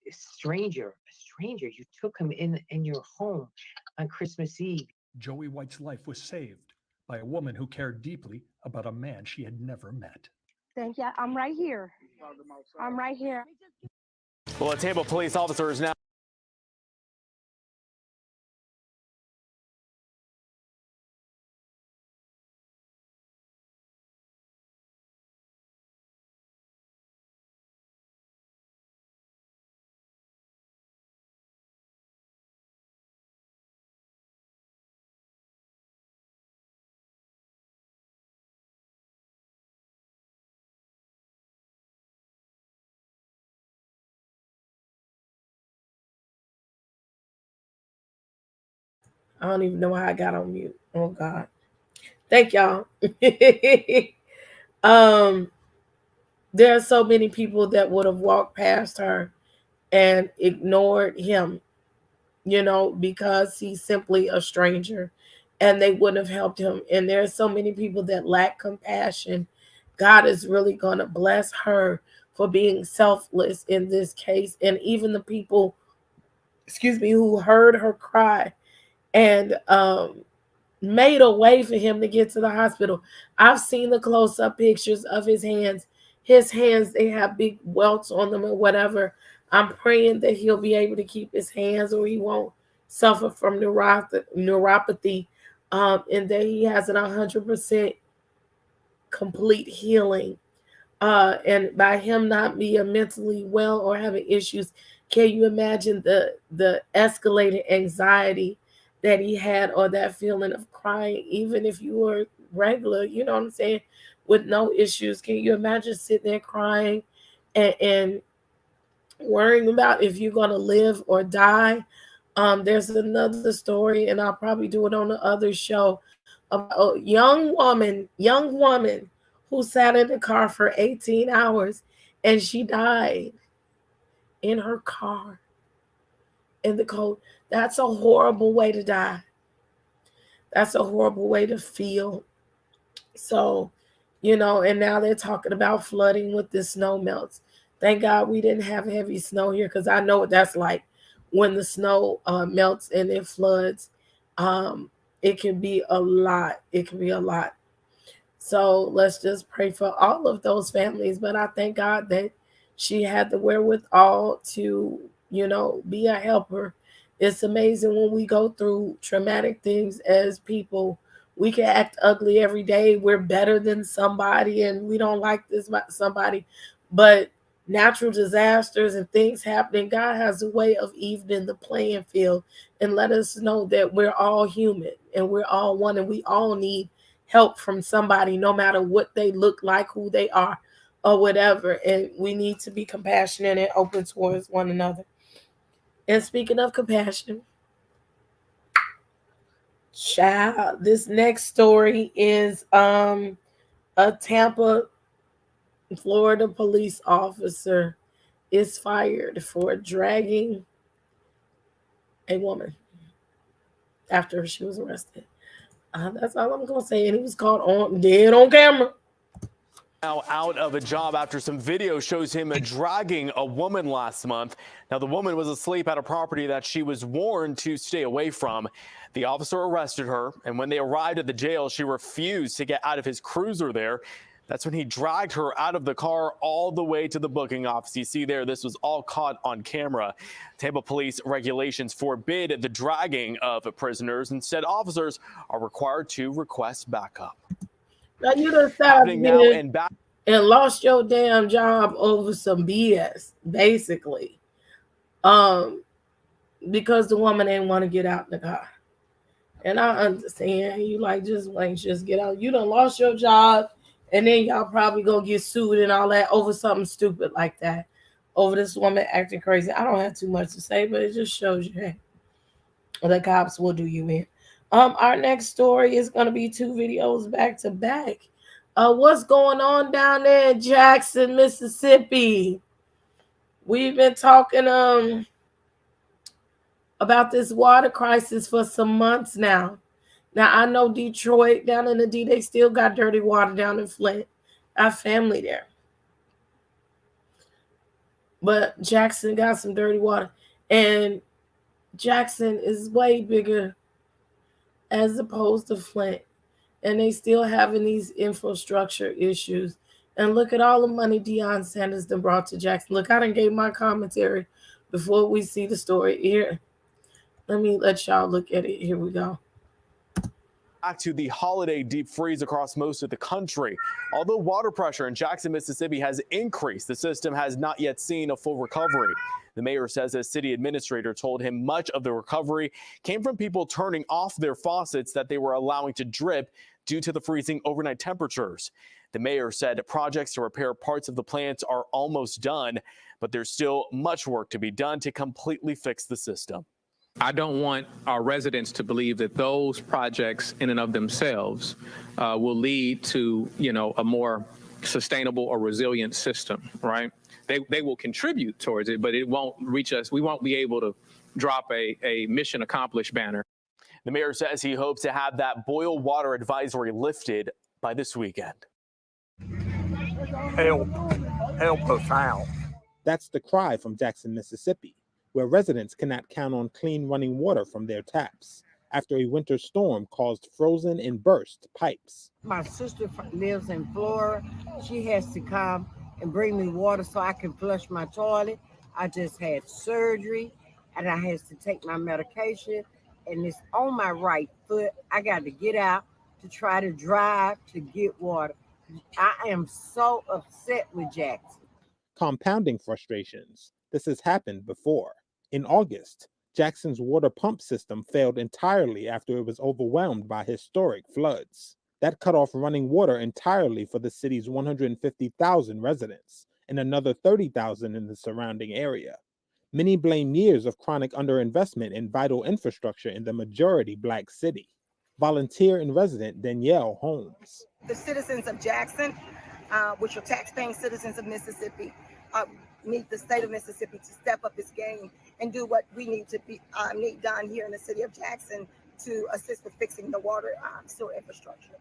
Speaker 9: stranger, you took him in your home on Christmas Eve.
Speaker 31: Joey White's life was saved by a woman who cared deeply about a man she had never met.
Speaker 6: Thank you. I'm right here. I'm right here.
Speaker 11: Well, a table police officers now.
Speaker 1: I don't even know how I got on mute. Oh God. Thank y'all. There are so many people that would have walked past her and ignored him, because he's simply a stranger, and they wouldn't have helped him. And there are so many people that lack compassion. God is really going to bless her for being selfless in this case. And even the people, who heard her cry and made a way for him to get to the hospital. I've seen the close-up pictures of his hands. His hands, they have big welts on them or whatever. I'm praying that he'll be able to keep his hands, or he won't suffer from neuropathy, and that he has an 100% complete healing. And by him not being mentally well or having issues, can you imagine the escalated anxiety that he had, or that feeling of crying, even if you were regular, you know what I'm saying, with no issues? Can you imagine sitting there crying and worrying about if you're going to live or die? There's another story, and I'll probably do it on the other show, about a young woman who sat in the car for 18 hours and she died in her car in the cold. That's a horrible way to die. That's a horrible way to feel. So, and now they're talking about flooding with the snow melts. Thank God we didn't have heavy snow here, because I know what that's like when the snow melts and it floods. It can be a lot. It can be a lot. So let's just pray for all of those families. But I thank God that she had the wherewithal to, be a helper. It's amazing when we go through traumatic things as people. We can act ugly every day. We're better than somebody and we don't like this about somebody. But natural disasters and things happening, God has a way of evening the playing field and let us know that we're all human and we're all one and we all need help from somebody, no matter what they look like, who they are, or whatever. And we need to be compassionate and open towards one another. And speaking of compassion, child, this next story is a Tampa, Florida police officer is fired for dragging a woman after she was arrested. That's all I'm gonna say. And he was caught dead on camera.
Speaker 11: Now out of a job after some video shows him dragging a woman last month. Now the woman was asleep at a property that she was warned to stay away from. The officer arrested her, and when they arrived at the jail, she refused to get out of his cruiser there. That's when he dragged her out of the car all the way to the booking office. You see there, this was all caught on camera. Tampa police regulations forbid the dragging of prisoners. Instead, officers are required to request backup.
Speaker 1: Now you done sat and lost your damn job over some BS, basically. Because the woman didn't want to get out the car. And I understand you just get out. You done lost your job, and then y'all probably gonna get sued and all that over something stupid like that. Over this woman acting crazy. I don't have too much to say, but it just shows you, hey, the cops will do you in. Our next story is going to be 2 videos back to back. What's going on down there in Jackson, Mississippi? We've been talking about this water crisis for some months now. Now, I know Detroit, down in the D, they still got dirty water down in Flint. I have family there. But Jackson got some dirty water. And Jackson is way bigger as opposed to Flint. And they still having these infrastructure issues. And look at all the money Deion Sanders done brought to Jackson. Look, I done gave my commentary before we see the story here. Let me let y'all look at it. Here we go.
Speaker 11: Back to the holiday deep freeze across most of the country. Although water pressure in Jackson, Mississippi has increased, the system has not yet seen a full recovery. The mayor says a city administrator told him much of the recovery came from people turning off their faucets that they were allowing to drip due to the freezing overnight temperatures. The mayor said projects to repair parts of the plants are almost done, but there's still much work to be done to completely fix the system.
Speaker 12: I don't want our residents to believe that those projects in and of themselves will lead to, a more sustainable or resilient system, right? They will contribute towards it, but it won't reach us. We won't be able to drop a mission accomplished banner.
Speaker 11: The mayor says he hopes to have that boil water advisory lifted by this weekend.
Speaker 13: Help us out.
Speaker 14: That's the cry from Jackson, Mississippi, where residents cannot count on clean running water from their taps after a winter storm caused frozen and burst pipes.
Speaker 15: My sister lives in Florida. She has to come and bring me water so I can flush my toilet. I just had surgery and I had to take my medication and it's on my right foot. I got to get out to try to drive to get water. I am so upset with Jackson.
Speaker 14: Compounding frustrations, this has happened before. In August, Jackson's water pump system failed entirely after it was overwhelmed by historic floods. That cut off running water entirely for the city's 150,000 residents and another 30,000 in the surrounding area. Many blame years of chronic underinvestment in vital infrastructure in the majority Black city. Volunteer and resident Danielle Holmes.
Speaker 16: The citizens of Jackson, which are taxpaying citizens of Mississippi, need the state of Mississippi to step up its game and do what we need done here in the city of Jackson to assist with fixing the water sewer infrastructure.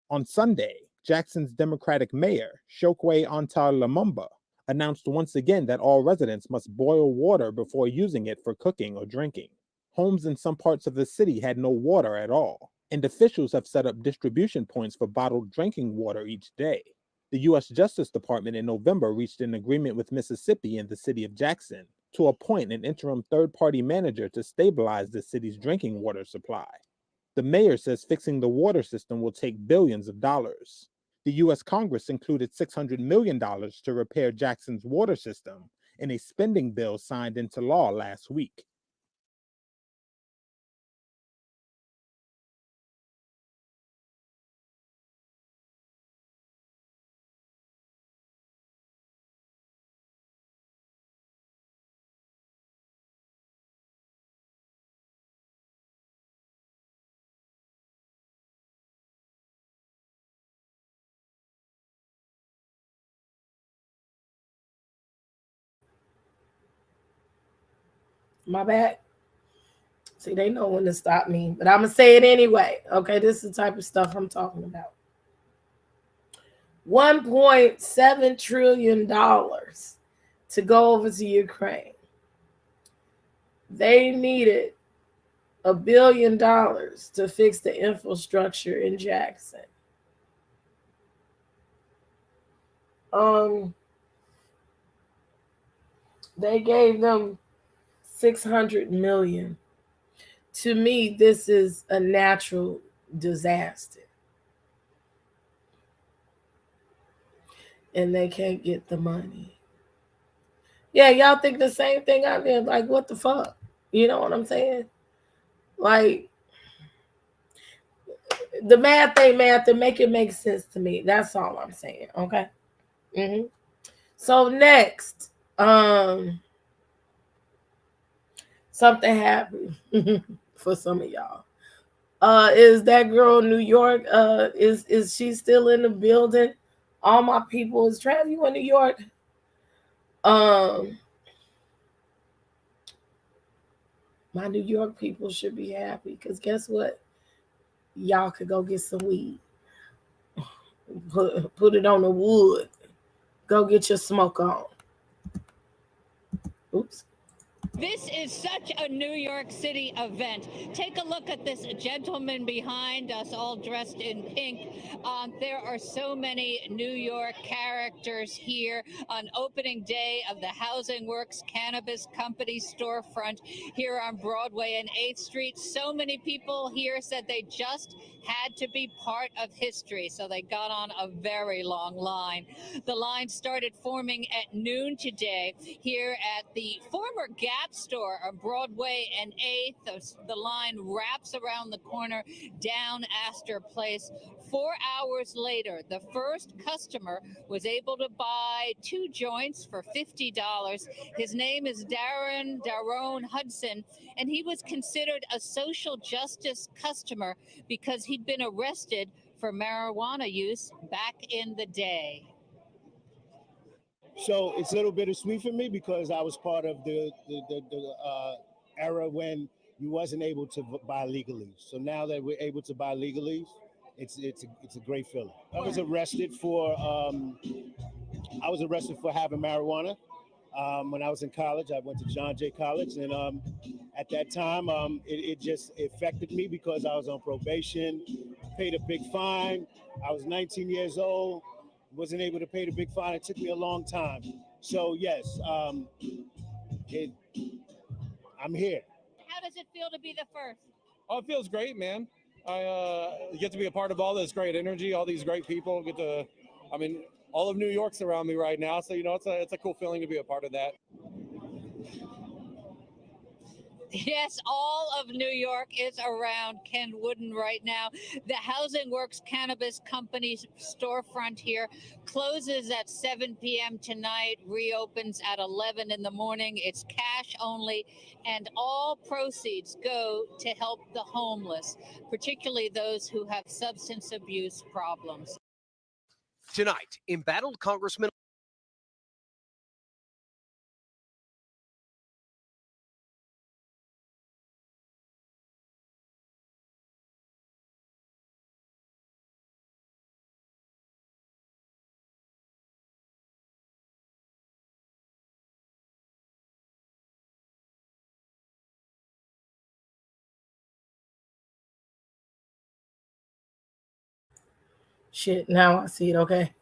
Speaker 14: On Sunday, Jackson's Democratic mayor, Chokwe Antar Lumumba, announced once again that all residents must boil water before using it for cooking or drinking. Homes in some parts of the city had no water at all, and officials have set up distribution points for bottled drinking water each day. The U.S. Justice Department in November reached an agreement with Mississippi and the city of Jackson to appoint an interim third-party manager to stabilize the city's drinking water supply. The mayor says fixing the water system will take billions of dollars. The U.S. Congress included $600 million to repair Jackson's water system in a spending bill signed into law last week.
Speaker 1: My bad. See, they know when to stop me, but I'm going to say it anyway. Okay, this is the type of stuff I'm talking about. $1.7 trillion to go over to Ukraine. They needed $1 billion to fix the infrastructure in Jackson. They gave them $600 million. To me, this is a natural disaster. And they can't get the money. Yeah, y'all think the same thing I did. Like, what the fuck? You know what I'm saying? Like, the math ain't math, and make it make sense to me. That's all I'm saying. Okay. So next, something happened for some of y'all. Is that girl in New York? Is she still in the building? All my people, is Trav, you in New York? My New York people should be happy because guess what? Y'all could go get some weed. Put it on the wood. Go get your smoke on. Oops.
Speaker 2: This is such a New York City event. Take a look at this gentleman behind us, all dressed in pink. There are so many New York characters here on opening day of the Housing Works Cannabis Company storefront here on Broadway and 8th Street. So many people here said they just had to be part of history, so they got on a very long line. The line started forming at noon today here at the former Gap store on Broadway and 8th. The line wraps around the corner down Astor Place. 4 hours later, the first customer was able to buy 2 joints for $50. His name is Daron Hudson, and he was considered a social justice customer because he'd been arrested for marijuana use back in the day.
Speaker 3: So it's a little bittersweet for me because I was part of the era when you wasn't able to buy legally. So now that we're able to buy legally, it's a great feeling. I was arrested for having marijuana when I was in college. I went to John Jay College, and at that time, it just affected me because I was on probation, paid a big fine. I was 19 years old. Wasn't able to pay the big fine. It took me a long time. So yes, I'm here.
Speaker 2: How does it feel to be the first?
Speaker 4: Oh, it feels great, man. I get to be a part of all this great energy, all these great people. All of New York's around me right now. So, it's a cool feeling to be a part of that.
Speaker 2: Yes, all of New York is around Ken Wooden right now. The Housing Works Cannabis Company storefront here closes at 7 p.m. tonight, reopens at 11 in the morning. It's cash only, and all proceeds go to help the homeless, particularly those who have substance abuse problems.
Speaker 7: Tonight, embattled Congressman
Speaker 1: Shit, now I see it. Okay.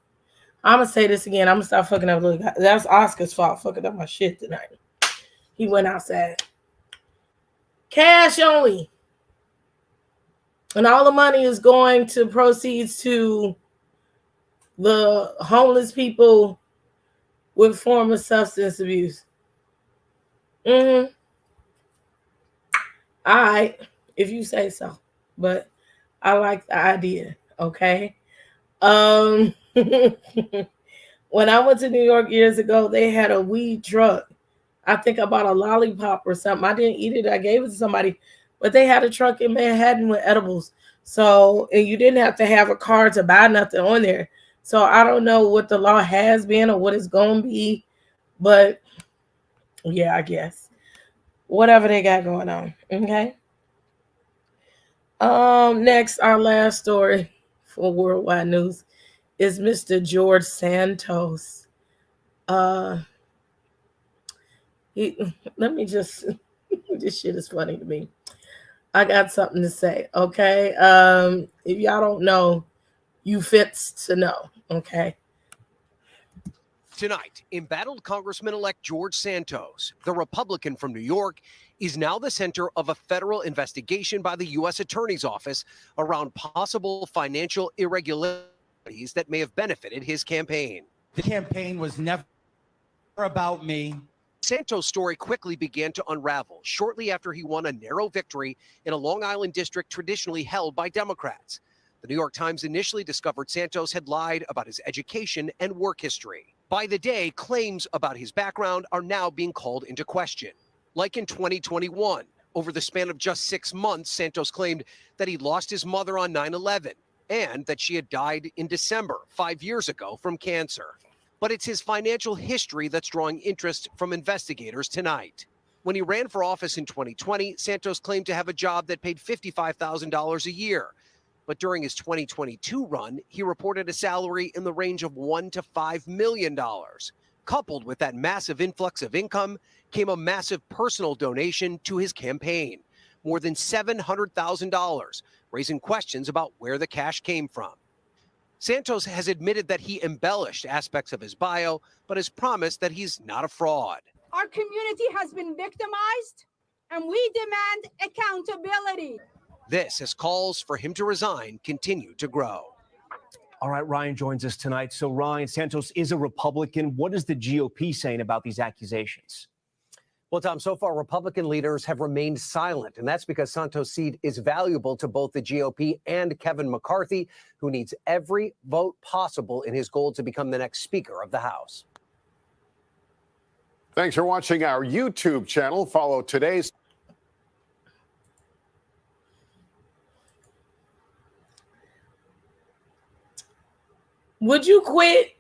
Speaker 1: I'm going to say this again. I'm going to stop fucking up. Look, that's Oscar's fault fucking up my shit tonight. He went outside. Cash only. And all the money is going to proceeds to the homeless people with former substance abuse. Mm-hmm. All right, if you say so. But I like the idea, okay? When I went to New York years ago, they had a weed truck. I think I bought a lollipop or something. I didn't eat it. I gave it to somebody. But they had a truck in Manhattan with edibles. So, and you didn't have to have a card to buy nothing on there. So I don't know what the law has been or what it's going to be. But yeah, I guess. Whatever they got going on. Okay. Next, our last story for Worldwide News is Mr. George Santos. Let me just, this shit is funny to me. I got something to say, okay? If y'all don't know, you fits to know, okay?
Speaker 7: Tonight, embattled Congressman-elect George Santos, the Republican from New York, is now the center of a federal investigation by the U.S. Attorney's Office around possible financial irregularities that may have benefited his campaign.
Speaker 5: The campaign was never about me.
Speaker 7: Santos' story quickly began to unravel shortly after he won a narrow victory in a Long Island district traditionally held by Democrats. The New York Times initially discovered Santos had lied about his education and work history. By the day, claims about his background are now being called into question. Like in 2021, over the span of just 6 months, Santos claimed that he lost his mother on 9/11 and that she had died in December 5 years ago from cancer. But it's his financial history that's drawing interest from investigators tonight. When he ran for office in 2020, Santos claimed to have a job that paid $55,000 a year. But during his 2022 run, he reported a salary in the range of $1 to $5 million. Coupled with that massive influx of income came a massive personal donation to his campaign, more than $700,000, raising questions about where the cash came from. Santos has admitted that he embellished aspects of his bio, but has promised that he's not a fraud.
Speaker 8: Our community has been victimized, and we demand accountability.
Speaker 7: This, as calls for him to resign continue to grow.
Speaker 10: All right, Ryan joins us tonight. So, Ryan, Santos is a Republican. What is the GOP saying about these accusations?
Speaker 7: Well, Tom, so far, Republican leaders have remained silent, and that's because Santos' seat is valuable to both the GOP and Kevin McCarthy, who needs every vote possible in his goal to become the next Speaker of the House.
Speaker 17: Thanks for watching our YouTube channel. Follow today's.
Speaker 1: Would you quit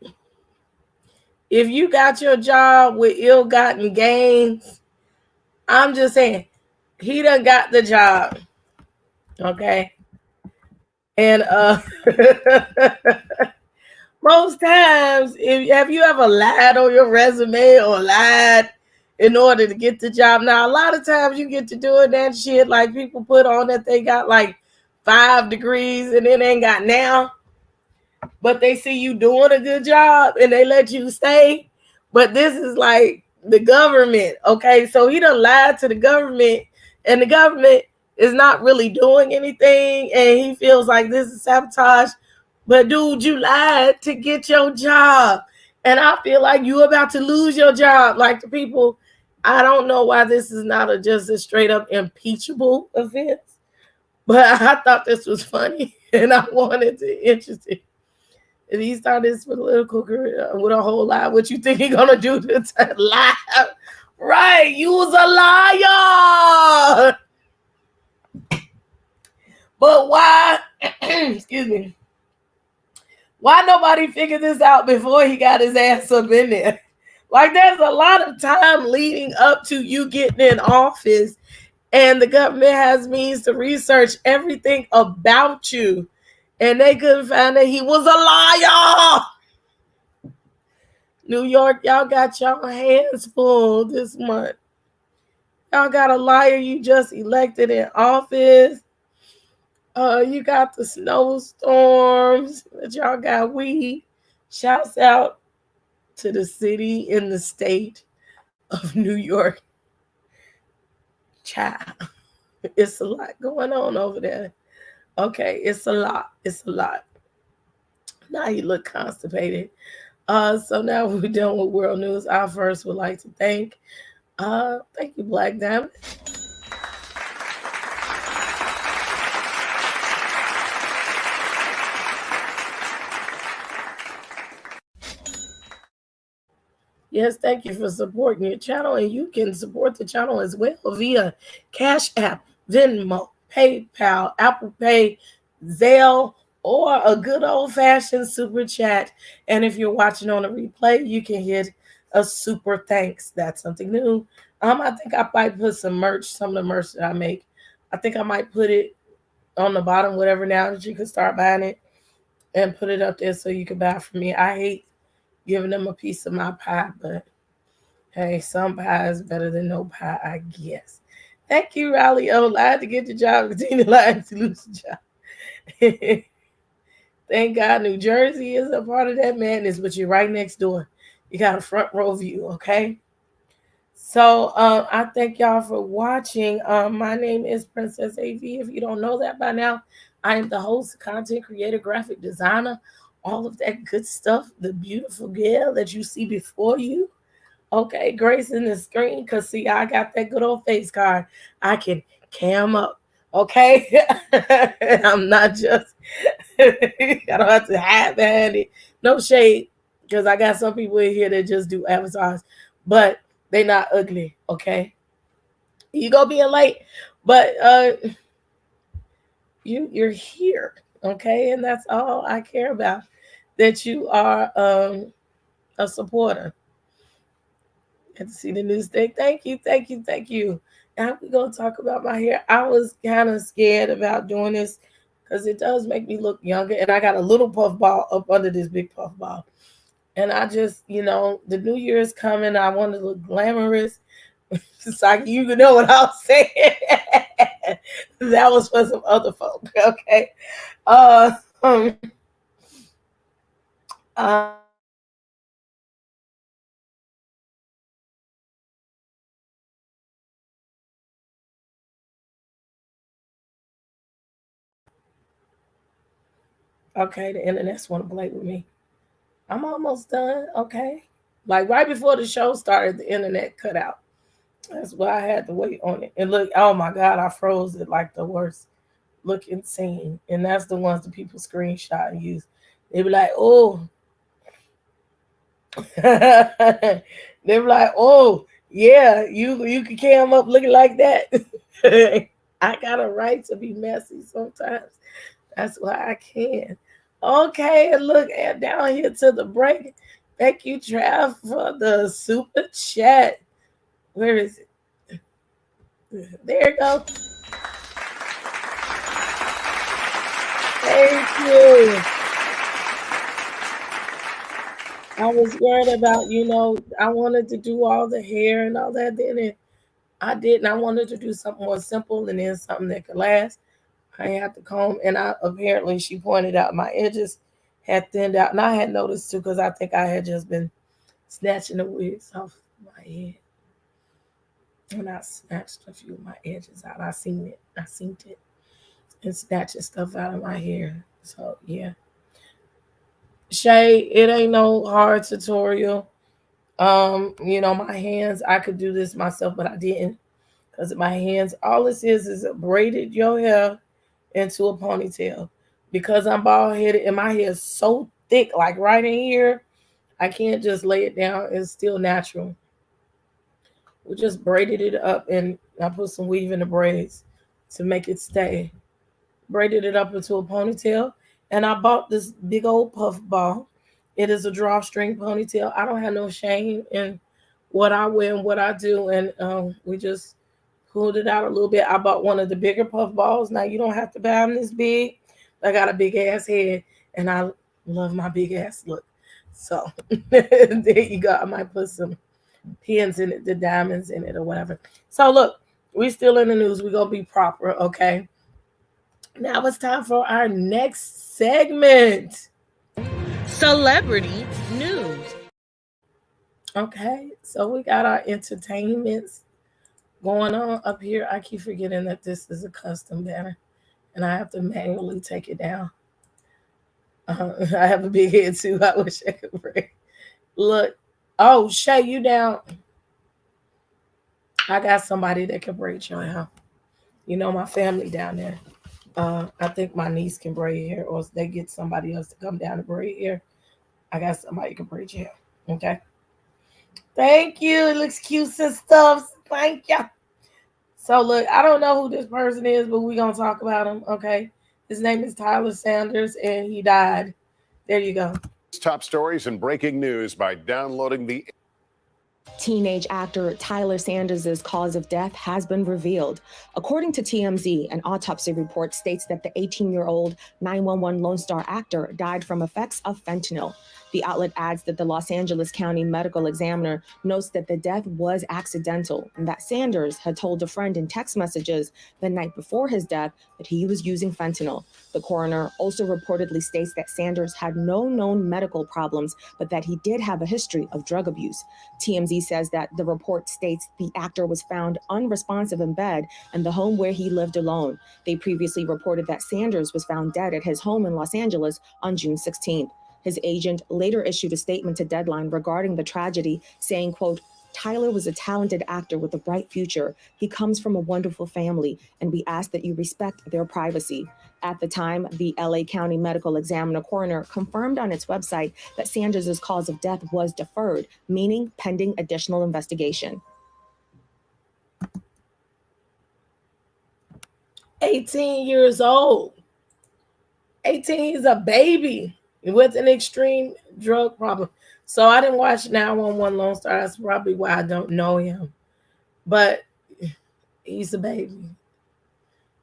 Speaker 1: if you got your job with ill-gotten gains? I'm just saying, he done got the job, okay? And most times, have you ever lied on your resume or lied in order to get the job? Now, a lot of times you get to doing that shit, like people put on that they got like 5 degrees and then ain't got now. But they see you doing a good job and they let you stay. But this is like the government, okay? So he done lied to the government, and the government is not really doing anything, and he feels like this is sabotage. But dude, you lied to get your job, and I feel like you about to lose your job. Like the people, I don't know why this is not just a straight up impeachable offense, but I thought this was funny, and I wanted to interest it. If he started his political career with a whole lie, what you think he gonna do to lie? Right, you was a liar. But why, excuse me, why nobody figured this out before he got his ass up in there? Like, there's a lot of time leading up to you getting in office, and the government has means to research everything about you. And they couldn't find that he was a liar. New York, y'all got y'all hands full this month. Y'all got a liar you just elected in office. You got the snowstorms, but y'all got weed. Shouts out to the city in the state of New York. Child, it's a lot going on over there. Okay, it's a lot. It's a lot. Now you look constipated. So now we're done with world news. I first would like to thank you, Black Diamond. Yes, thank you for supporting your channel, and you can support the channel as well via Cash App, Venmo, PayPal, Apple Pay, Zelle, or a good old-fashioned super chat. And if you're watching on a replay, you can hit a super thanks. That's something new. I think I might put some of the merch that I make. I think I might put it on the bottom, whatever, now that you can start buying it and put it up there so you can buy from me. I hate giving them a piece of my pie, but hey, some pie is better than no pie, I guess. Thank you, Riley O. Lied to get the job, continue lying to lose the job. Thank God New Jersey is a part of that madness, but you're right next door. You got a front row view, okay? So I thank y'all for watching. My name is Princess A.V. If you don't know that by now, I am the host, content creator, graphic designer, all of that good stuff, the beautiful girl that you see before you. Okay, Grace in the screen, because see, I got that good old face card. I can cam up, okay? I'm not just, I don't have to hide behind it. No shade, because I got some people in here that just do avatars, but they not ugly, okay? You go being late, but you're here, okay? And that's all I care about, that you are a supporter. Get to see the news thing. Thank you, thank you, thank you. Now we're gonna talk about my hair. I was kind of scared about doing this because it does make me look younger, and I got a little puff ball up under this big puff ball. And I just, the new year is coming. I want to look glamorous. It's like you know what I was saying. That was for some other folk, okay? Um, uh, okay, the internet's want to play with me. I'm almost done, okay? Like right before the show started, the internet cut out. That's why I had to wait on it. And look, oh my God, I froze it like the worst looking scene. And that's the ones that people screenshot and use. They be like, oh. They be like, oh, yeah, you can cam up looking like that. I got a right to be messy sometimes. That's why I can. Okay, and look at down here to the break. Thank you, Trav, for the super chat. Where is it? There you go. Thank you. I was worried about, I wanted to do all the hair and all that. Then I didn't. I wanted to do something more simple and then something that could last. I had to comb, and apparently she pointed out my edges had thinned out, and I had noticed too because I think I had just been snatching the wigs off my head. When I snatched a few of my edges out, I seen it. And snatching stuff out of my hair. So yeah. Shay, it ain't no hard tutorial. My hands, I could do this myself, but I didn't. Because my hands, all this is braided your hair into a ponytail. Because I'm bald headed and my hair is so thick, like right in here, I can't just lay it down. It's still natural. We just braided it up and I put some weave in the braids to make it stay. Braided it up into a ponytail, and I bought this big old puff ball. It is a drawstring ponytail. I don't have no shame in what I wear and what I do, and we just pulled it out a little bit. I bought one of the bigger puff balls. Now you don't have to buy them this big. I got a big ass head, and I love my big ass look. So there you go. I might put some pins in it, the diamonds in it, or whatever. So look, we still in the news. We're gonna be proper, okay? Now it's time for our next segment.
Speaker 18: Celebrity news.
Speaker 1: Okay, so we got our entertainments going on up here. I keep forgetting that this is a custom banner and I have to manually take it down. I have a big head too. I wish I could break. Look, oh, Shay, you down? I got somebody that can braid your hair. You know, my family down there. I think my niece can braid hair, or they get somebody else to come down and braid hair. I got somebody who can braid your hair. Okay. Thank you. It looks cute and stuff. Thank you. So look, I don't know who this person is, but we're gonna talk about him. Okay. His name is Tyler Sanders, and he died. There you go.
Speaker 17: Top stories and breaking news by downloading the
Speaker 19: Teenage actor Tyler Sanders' cause of death has been revealed. According to TMZ, an autopsy report states that the 18-year-old 911 Lone Star actor died from effects of fentanyl. The outlet adds that the Los Angeles County Medical Examiner notes that the death was accidental and that Sanders had told a friend in text messages the night before his death that he was using fentanyl. The coroner also reportedly states that Sanders had no known medical problems, but that he did have a history of drug abuse. TMZ says that the report states the actor was found unresponsive in bed in the home where he lived alone. They previously reported that Sanders was found dead at his home in Los Angeles on June 16th. His agent later issued a statement to Deadline regarding the tragedy, saying, quote, Tyler was a talented actor with a bright future. He comes from a wonderful family, and we ask that you respect their privacy. At the time, the LA County Medical Examiner coroner confirmed on its website that Sanders' cause of death was deferred, meaning pending additional investigation.
Speaker 1: 18 years old. 18 is a baby with an extreme drug problem. So I didn't watch 911 Lone Star. That's probably why I don't know him. But he's a baby.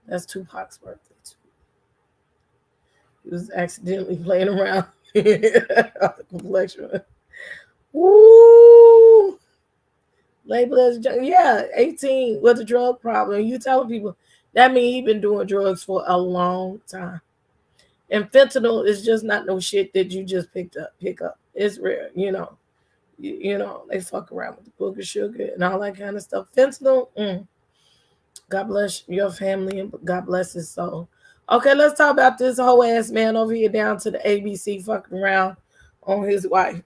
Speaker 1: That's Tupac's birthday too. He was accidentally playing around the complexion. Woo! Label as yeah, 18 with a drug problem. You telling people that means he's been doing drugs for a long time. And fentanyl is just not no shit that you just pick up. It's rare, you know. You know, they fuck around with the book of sugar and all that kind of stuff. Fentanyl, God bless your family and God bless his soul. Okay, let's talk about this whole ass man over here down to the ABC fucking around on his wife.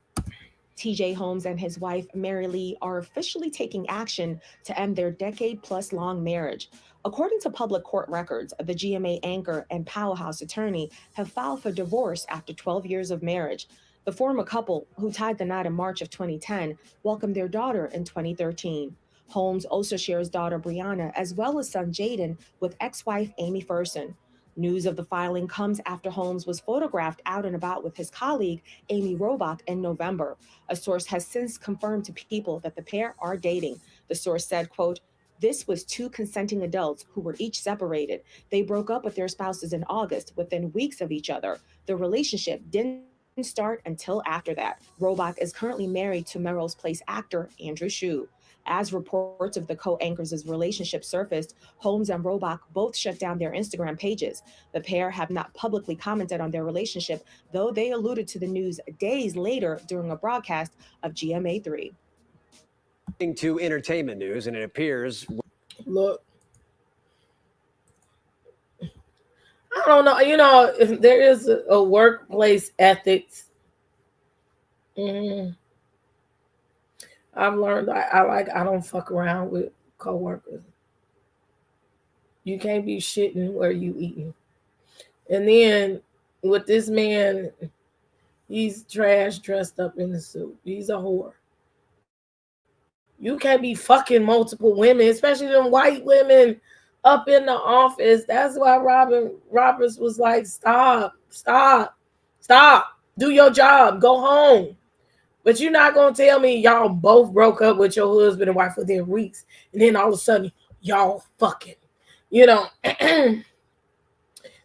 Speaker 19: TJ Holmes and his wife, Mary Lee, are officially taking action to end their decade-plus-long marriage. According to public court records, the GMA anchor and Powerhouse attorney have filed for divorce after 12 years of marriage. The former couple, who tied the knot in March of 2010, welcomed their daughter in 2013. Holmes also shares daughter Brianna as well as son Jaden with ex-wife Amy Ferson. News of the filing comes after Holmes was photographed out and about with his colleague Amy Robach in November. A source has since confirmed to People that the pair are dating. The source said, quote, this was two consenting adults who were each separated. They broke up with their spouses in August within weeks of each other. The relationship didn't start until after that. Robach is currently married to Melrose Place actor Andrew Shue. As reports of the co-anchors' relationship surfaced, Holmes and Robach both shut down their Instagram pages. The pair have not publicly commented on their relationship, though they alluded to the news days later during a broadcast of GMA3.
Speaker 20: To entertainment news, and it appears.
Speaker 1: Look, I don't know. You know, if there is a workplace ethics. I've learned I don't fuck around with coworkers. You can't be shitting where you eating. And then with this man, he's trash dressed up in the suit. He's a whore. You can't be fucking multiple women, especially them white women up in the office. That's why Robin Roberts was like, stop. Do your job. Go home. But you're not going to tell me y'all both broke up with your husband and wife within weeks. And then all of a sudden, y'all fucking. You know,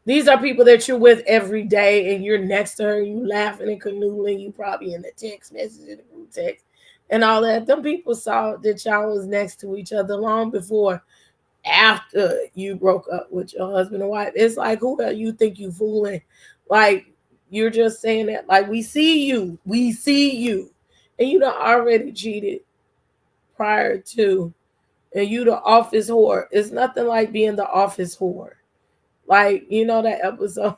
Speaker 1: these are people that you're with every day and you're next to her. You laughing and canoodling. You probably in the text message, in the group text and all that. Them people saw that y'all was next to each other long before after you broke up with your husband and wife. It's like, who do you think you fooling? Like, you're just saying that, like, we see you, and you done already cheated prior to, and you the office whore. It's nothing like being the office whore. Like, you know that episode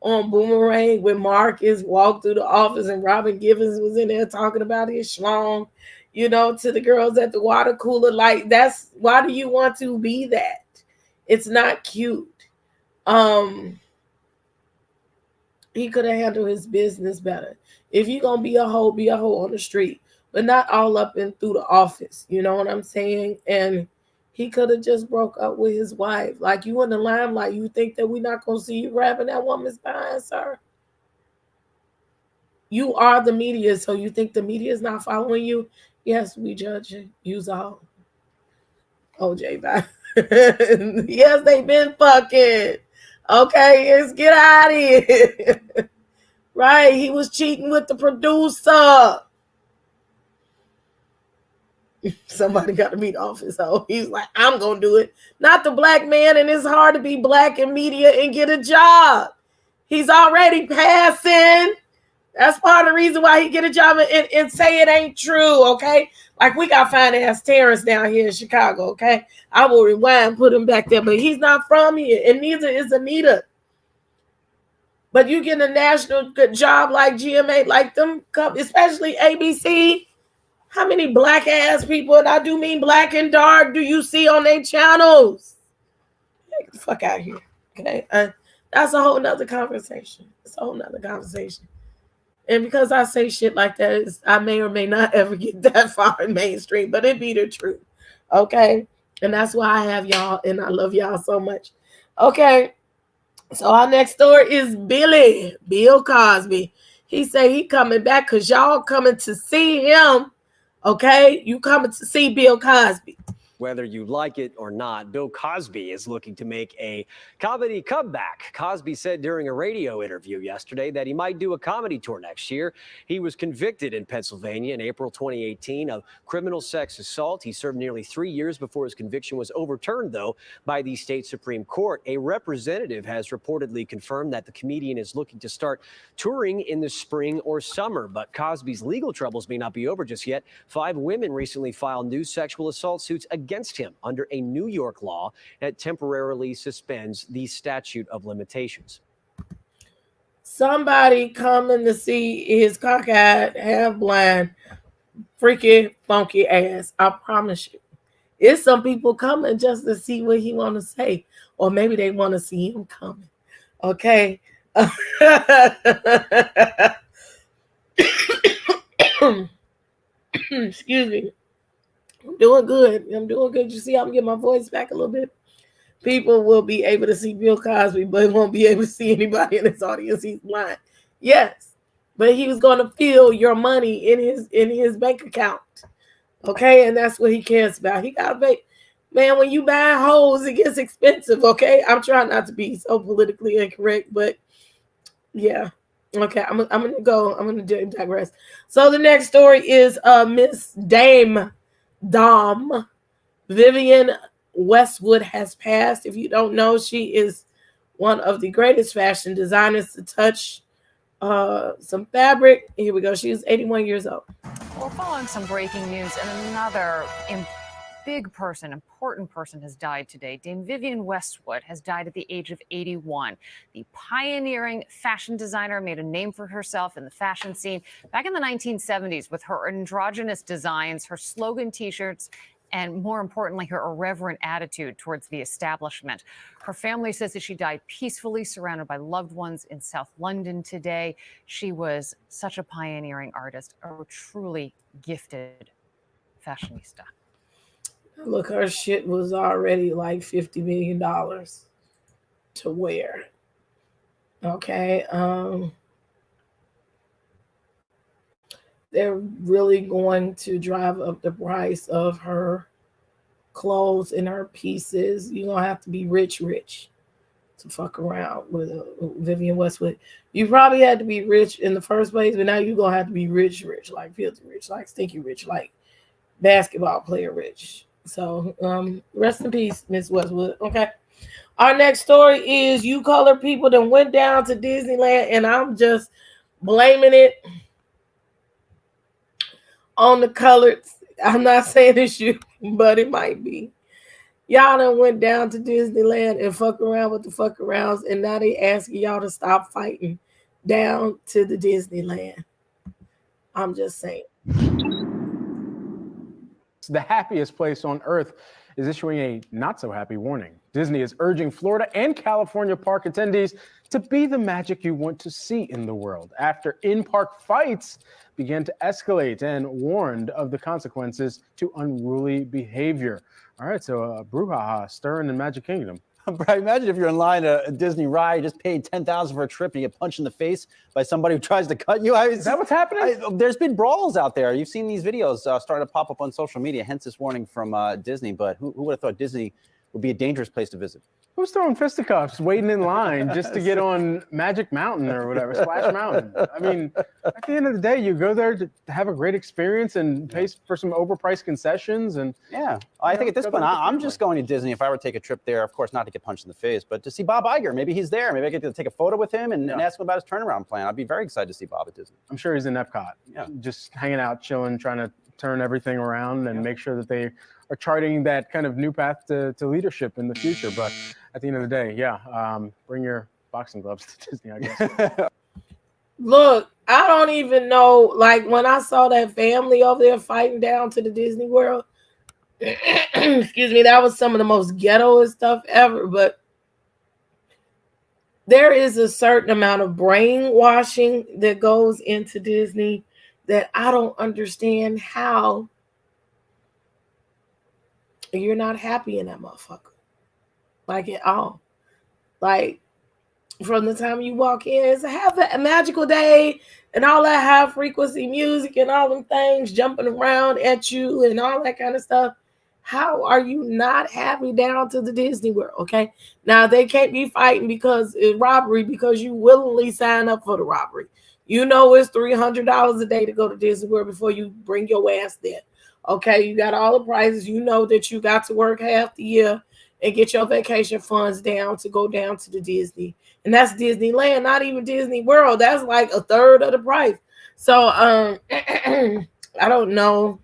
Speaker 1: on Boomerang when Marcus walked through the office and Robin Givens was in there talking about his schlong, to the girls at the water cooler. Like, that's why do you want to be that? It's not cute. He could have handled his business better. If you're gonna be a hoe on the street, but not all up and through the office. You know what I'm saying? And he could have just broke up with his wife. Like, you in the limelight, you think that we're not gonna see you grabbing that woman's behind, sir? You are the media, so you think the media is not following you? Yes, we judge you all. OJ back. Yes, they been fucking. Okay, let's get out of here. Right, he was cheating with the producer. Somebody got to be the office hoe. He's like, I'm gonna do it. Not the black man, and it's hard to be black in media and get a job. He's already passing. That's part of the reason why he get a job and say it ain't true, okay? Like, we got fine ass Terrence down here in Chicago, okay? I will rewind and put him back there, but he's not from here, and neither is Anita. But you get a national good job like GMA, like them, especially ABC. How many black ass people, and I do mean black and dark, do you see on their channels? Get the fuck out of here, okay? That's a whole nother conversation. It's a whole nother conversation. And because I say shit like that, I may or may not ever get that far in mainstream, but it be the truth, okay? And that's why I have y'all, and I love y'all so much. Okay, so our next story is Bill Cosby. He say he coming back because y'all coming to see him, okay? You coming to see Bill Cosby.
Speaker 20: Whether you like it or not, Bill Cosby is looking to make a comedy comeback. Cosby said during a radio interview yesterday that he might do a comedy tour next year. He was convicted in Pennsylvania in April 2018 of criminal sex assault. He served nearly 3 years before his conviction was overturned, though, by the state Supreme Court. A representative has reportedly confirmed that the comedian is looking to start touring in the spring or summer. But Cosby's legal troubles may not be over just yet. 5 women recently filed new sexual assault suits against him under a New York law that temporarily suspends the statute of limitations.
Speaker 1: Somebody coming to see his cockeyed, half-blind, freaky, funky ass. I promise you. It's some people coming just to see what he want to say. Or maybe they want to see him coming. Okay? Excuse me. I'm doing good. You see, I'm getting my voice back a little bit. People will be able to see Bill Cosby, but won't be able to see anybody in his audience. He's blind. Yes, but he was going to feel your money in his bank account. Okay, and that's what he cares about. He got to pay. Man, when you buy hoes, it gets expensive. Okay, I'm trying not to be so politically incorrect, but yeah. Okay, I'm gonna digress. So the next story is Miss Dame Vivienne Westwood has passed. If you don't know, she is one of the greatest fashion designers to touch some fabric. Here we go. She is 81 years old.
Speaker 9: We're following some breaking news, and another important person has died today. Dame Vivienne Westwood has died at the age of 81. The pioneering fashion designer made a name for herself in the fashion scene back in the 1970s with her androgynous designs, her slogan t-shirts, and more importantly, her irreverent attitude towards the establishment. Her family says that she died peacefully, surrounded by loved ones in South London today. She was such a pioneering artist, a truly gifted fashionista.
Speaker 1: Look, her shit was already like $50 million to wear. Okay. They're really going to drive up the price of her clothes and her pieces. You're going to have to be rich to fuck around with Vivienne Westwood. You probably had to be rich in the first place, but now you're going to have to be rich, like filthy rich, like stinky rich, like basketball player rich. So, rest in peace, Miss Westwood. Okay. Our next story is you colored people that went down to Disneyland, and I'm just blaming it on the coloreds. I'm not saying it's you, but it might be. Y'all done went down to Disneyland and fuck around with the fuck arounds, and now they asking y'all to stop fighting down to the Disneyland. I'm just saying.
Speaker 21: The happiest place on earth is issuing a not so happy warning. Disney is urging Florida and California park attendees to be the magic you want to see in the world after in-park fights began to escalate and warned of the consequences to unruly behavior. All right, so brouhaha stirring in Magic Kingdom.
Speaker 22: Imagine if you're in line at a Disney ride, you just paid $10,000 for a trip and you get punched in the face by somebody who tries to cut you.
Speaker 21: Is that what's happening?
Speaker 22: There's been brawls out there. You've seen these videos starting to pop up on social media, hence this warning from Disney. But who would have thought Disney would be a dangerous place to visit?
Speaker 21: Who's throwing fisticuffs, waiting in line just to get on Magic Mountain or whatever, Splash Mountain? I mean, at the end of the day, you go there to have a great experience and pay for some overpriced concessions. And
Speaker 22: yeah, I think at this point, I'm just going to Disney if I were to take a trip there. Of course, not to get punched in the face, but to see Bob Iger. Maybe he's there. Maybe I get to take a photo with him and ask him about his turnaround plan. I'd be very excited to see Bob at Disney.
Speaker 21: I'm sure he's in Epcot, just hanging out, chilling, trying to turn everything around and make sure that they are charting that kind of new path to leadership in the future. But at the end of the day, bring your boxing gloves to Disney, I guess.
Speaker 1: Look, I don't even know, like when I saw that family over there fighting down to the Disney World, excuse me, that was some of the most ghettoest stuff ever. But there is a certain amount of brainwashing that goes into Disney that I don't understand how you're not happy in that motherfucker. Like at all. Like from the time you walk in, it's a magical day and all that high frequency music and all them things jumping around at you and all that kind of stuff. How are you not happy down to the Disney World? Okay. Now they can't be fighting because it's robbery because you willingly sign up for the robbery. You know it's $300 a day to go to Disney World before you bring your ass there. Okay, you got all the prices. You know that you got to work half the year and get your vacation funds down to go down to the Disney. And that's Disneyland, not even Disney World. That's like a third of the price. So I don't know.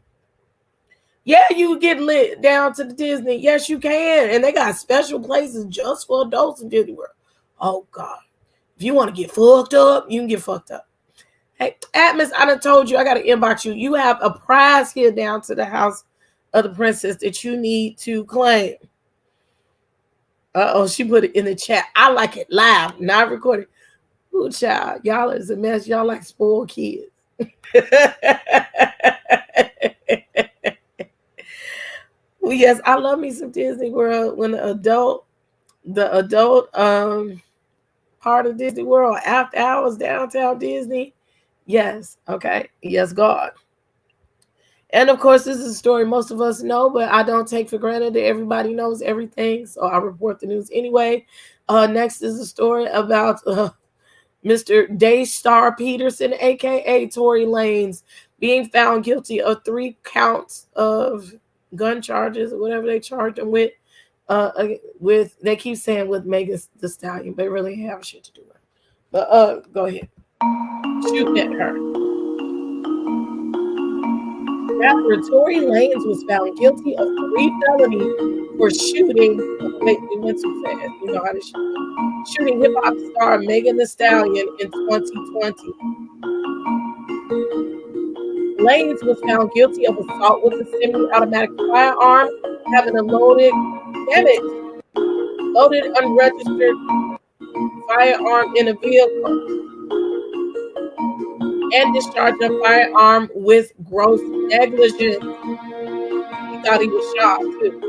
Speaker 1: Yeah, you get lit down to the Disney. Yes, you can. And they got special places just for adults in Disney World. Oh, God. If you want to get fucked up, you can get fucked up. Hey, Atmos, I done told you, I got to inbox you. You have a prize here down to the House of the Princess that you need to claim. Uh-oh, she put it in the chat. I like it live, not recorded. Ooh, child, y'all is a mess. Y'all like spoiled kids. Well, yes, I love me some Disney World when the adult part of Disney World, after hours, downtown Disney. Yes, okay. Yes, God. And of course, this is a story most of us know, but I don't take for granted that everybody knows everything, so I report the news anyway. Next is a story about Mr. Daystar Peterson, aka Tory Lanez, being found guilty of 3 counts of gun charges or whatever they charged him with. They keep saying with Megan Thee Stallion, but really have shit to do with it. But go ahead. Shoot at her. Rapper Tory Lanez was found guilty of 3 felonies for shooting. Wait, we went too fast. You know how to shoot. Shooting hip hop star Megan Thee Stallion in 2020. Lanez was found guilty of assault with a semi-automatic firearm, having a loaded unregistered firearm in a vehicle, and discharged a firearm with gross negligence. He thought he was shot too.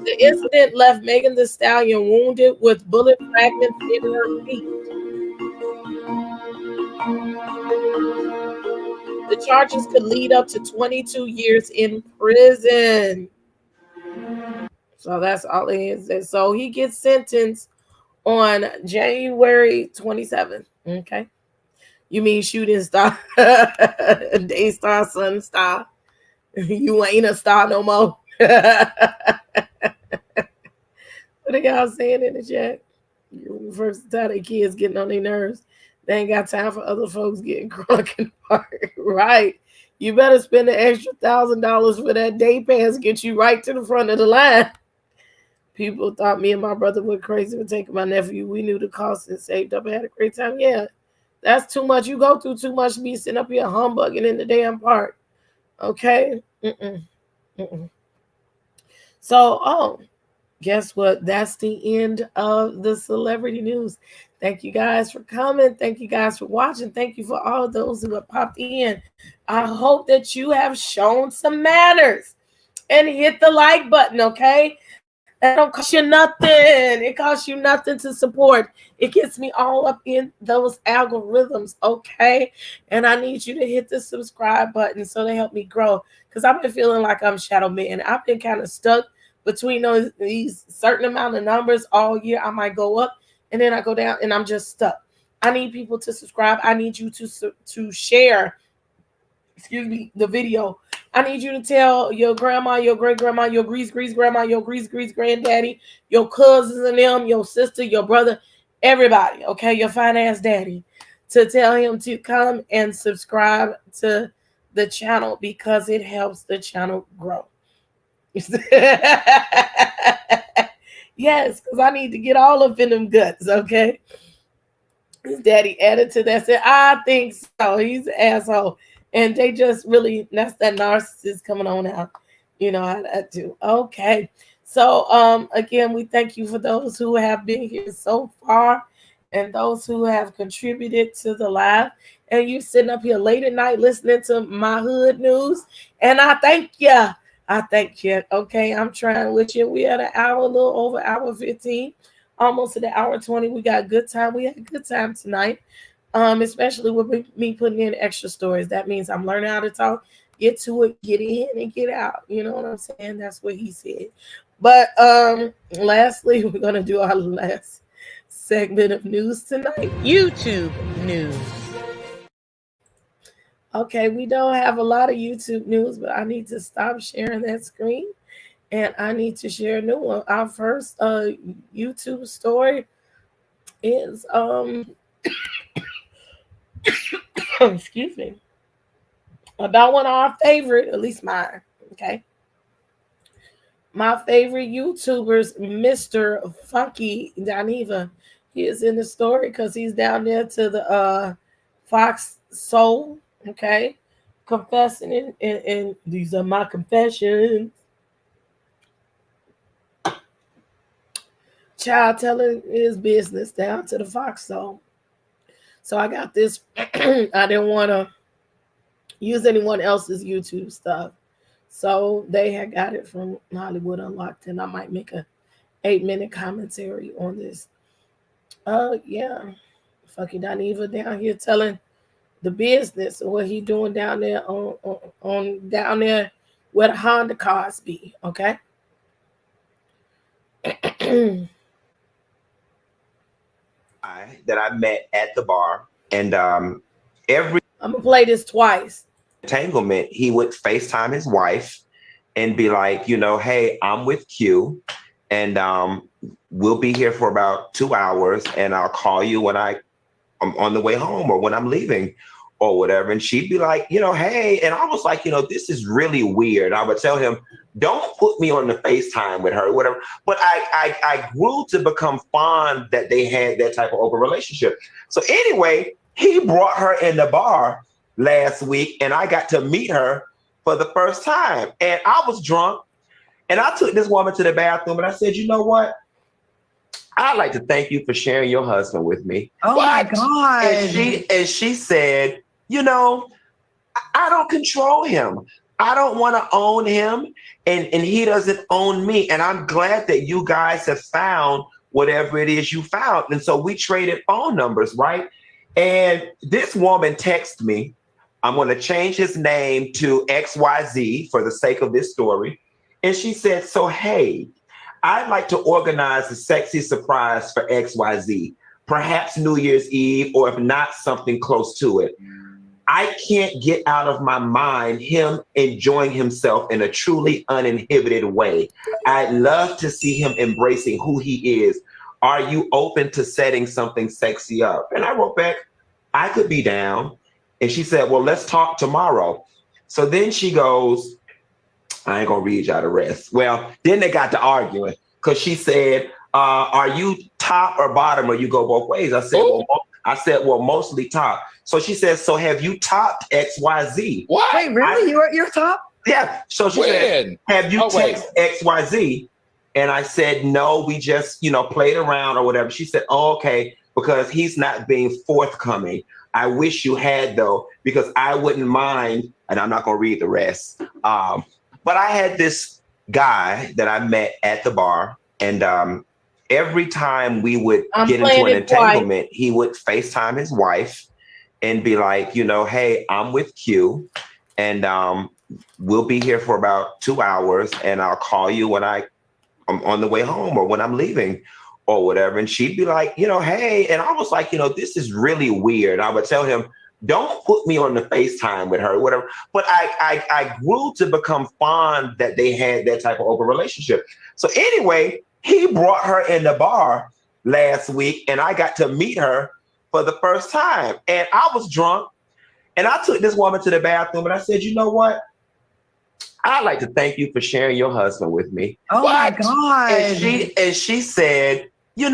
Speaker 1: The incident left Megan Thee Stallion wounded with bullet fragments in her feet. The charges could lead up to 22 years in prison. So that's all it is. So he gets sentenced on January 27th. Okay. You mean shooting star, Daystar, sun star. You ain't a star no more. What are y'all saying in the chat? First time their kids getting on their nerves. They ain't got time for other folks getting crunk in the park. Right. You better spend the extra $1,000 for that day pass, get you right to the front of the line. People thought me and my brother were crazy for taking my nephew. We knew the cost and saved up and had a great time. Yeah, that's too much. You go through too much to be sitting up here humbugging in the damn park. Okay? So, guess what? That's the end of the celebrity news. Thank you guys for coming. Thank you guys for watching. Thank you for all those who have popped in. I hope that you have shown some manners and hit the like button, okay? That don't cost you nothing. It costs you nothing to support. It gets me all up in those algorithms, okay? And I need you to hit the subscribe button so they help me grow. Because I've been feeling like I'm shadow man. I've been kind of stuck between these certain amount of numbers all year. I might go up and then I go down and I'm just stuck. I need people to subscribe. I need you to share, the video. I need you to tell your grandma, your great grandma, your grease grandma, your grease granddaddy, your cousins and them, your sister, your brother, everybody, okay, your fine ass daddy, to tell him to come and subscribe to the channel because it helps the channel grow. Yes, because I need to get all up in them guts, okay? His daddy added to that, said, I think so. He's an asshole. And they just really, that's that narcissist coming on out. You know how that do. Okay. So again, we thank you for those who have been here so far and those who have contributed to the live. And you sitting up here late at night listening to my hood news. And I thank you. I thank you. Okay, I'm trying with you. We had an hour, a little over hour 15, almost at the hour 20. We got a good time. We had a good time tonight. Especially with me putting in extra stories. That means I'm learning how to talk, get to it, get in and get out. You know what I'm saying? That's what he said. But lastly, we're going to do our last segment of news tonight.
Speaker 18: YouTube news.
Speaker 1: Okay, we don't have a lot of YouTube news, but I need to stop sharing that screen. And I need to share a new one. Our first YouTube story is excuse me, about one of our favorite, at least mine, okay? My favorite YouTubers, Mr. Funky Daniva. He is in the story because he's down there to the Fox Soul, okay? Confessing, and these are my confessions. Child telling his business down to the Fox Soul. So I got this. I didn't want to use anyone else's YouTube stuff. So they had got it from Hollywood Unlocked, and I might make a 8-minute commentary on this. Yeah. Fucking Daniva down here telling the business of what he doing down there on down there where the Honda cars be, okay?
Speaker 6: That I met at the bar, and I'm
Speaker 1: gonna play this twice.
Speaker 6: Entanglement, he would FaceTime his wife and be like, you know, hey, I'm with Q, and we'll be here for about 2 hours, and I'll call you when I'm on the way home or when I'm leaving or whatever. And she'd be like, you know, hey, and I was like, you know, this is really weird. I would tell him, don't put me on the FaceTime with her, whatever. But I grew to become fond that they had that type of open relationship. So anyway, he brought her in the bar last week, and I got to meet her for the first time. And I was drunk, and I took this woman to the bathroom, and I said, you know what? I'd like to thank you for sharing your husband with me.
Speaker 12: Oh my God.
Speaker 6: And she said, you know, I don't control him. I don't want to own him, and he doesn't own me. And I'm glad that you guys have found whatever it is you found. And so we traded phone numbers, right? And this woman texted me, I'm going to change his name to XYZ for the sake of this story. And she said, so, hey, I'd like to organize a sexy surprise for XYZ, perhaps New Year's Eve, or if not, something close to it. I can't get out of my mind him enjoying himself in a truly uninhibited way. I'd love to see him embracing who he is. Are you open to setting something sexy up? And I wrote back, I could be down. And she said, well, let's talk tomorrow. So then she goes, I ain't gonna read y'all the rest. Well, then they got to arguing because she said, are you top or bottom or you go both ways? I said, well, mostly top. So she says, so have you topped XYZ?
Speaker 11: What? Wait, really? You're top?
Speaker 6: Yeah. So she said, have you texted XYZ? And I said, no, we just, played around or whatever. She said, oh, okay, because he's not being forthcoming. I wish you had, though, because I wouldn't mind, and I'm not going to read the rest. But I had this guy that I met at the bar, and every time we would get into an entanglement, he would FaceTime his wife and be like, hey, I'm with Q, and we'll be here for about 2 hours, and I'll call you when I'm on the way home or when I'm leaving or whatever. And she'd be like, hey, and I was like, this is really weird. I would tell him, don't put me on the FaceTime with her, whatever. But I grew to become fond that they had that type of open relationship. So anyway, he brought her in the bar last week and I got to meet her for the first time. And I was drunk and I took this woman to the bathroom and I said, you know what? I'd like to thank you for sharing your husband with me.
Speaker 11: Oh my God.
Speaker 6: And she said, I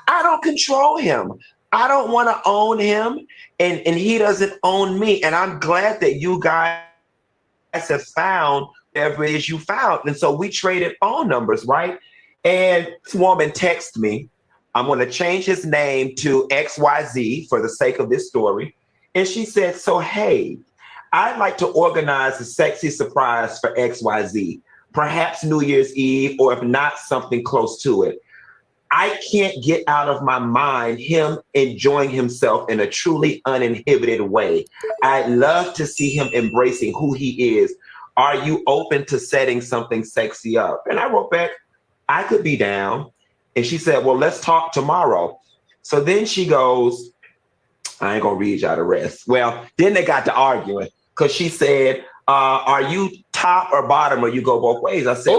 Speaker 6: don't control him. I don't want to own him and he doesn't own me. And I'm glad that you guys have found whatever it is you found. And so we traded phone numbers, right? And this woman texted me, I'm going to change his name to XYZ for the sake of this story. And she said, so, hey, I'd like to organize a sexy surprise for XYZ, perhaps New Year's Eve, or if not, something close to it. I can't get out of my mind him enjoying himself in a truly uninhibited way. I'd love to see him embracing who he is. Are you open to setting something sexy up? And I wrote back, I could be down. And she said, well, let's talk tomorrow. So then she goes, I ain't gonna read y'all the rest. Well, then they got to arguing because she said, are you top or bottom or you go both ways? I said,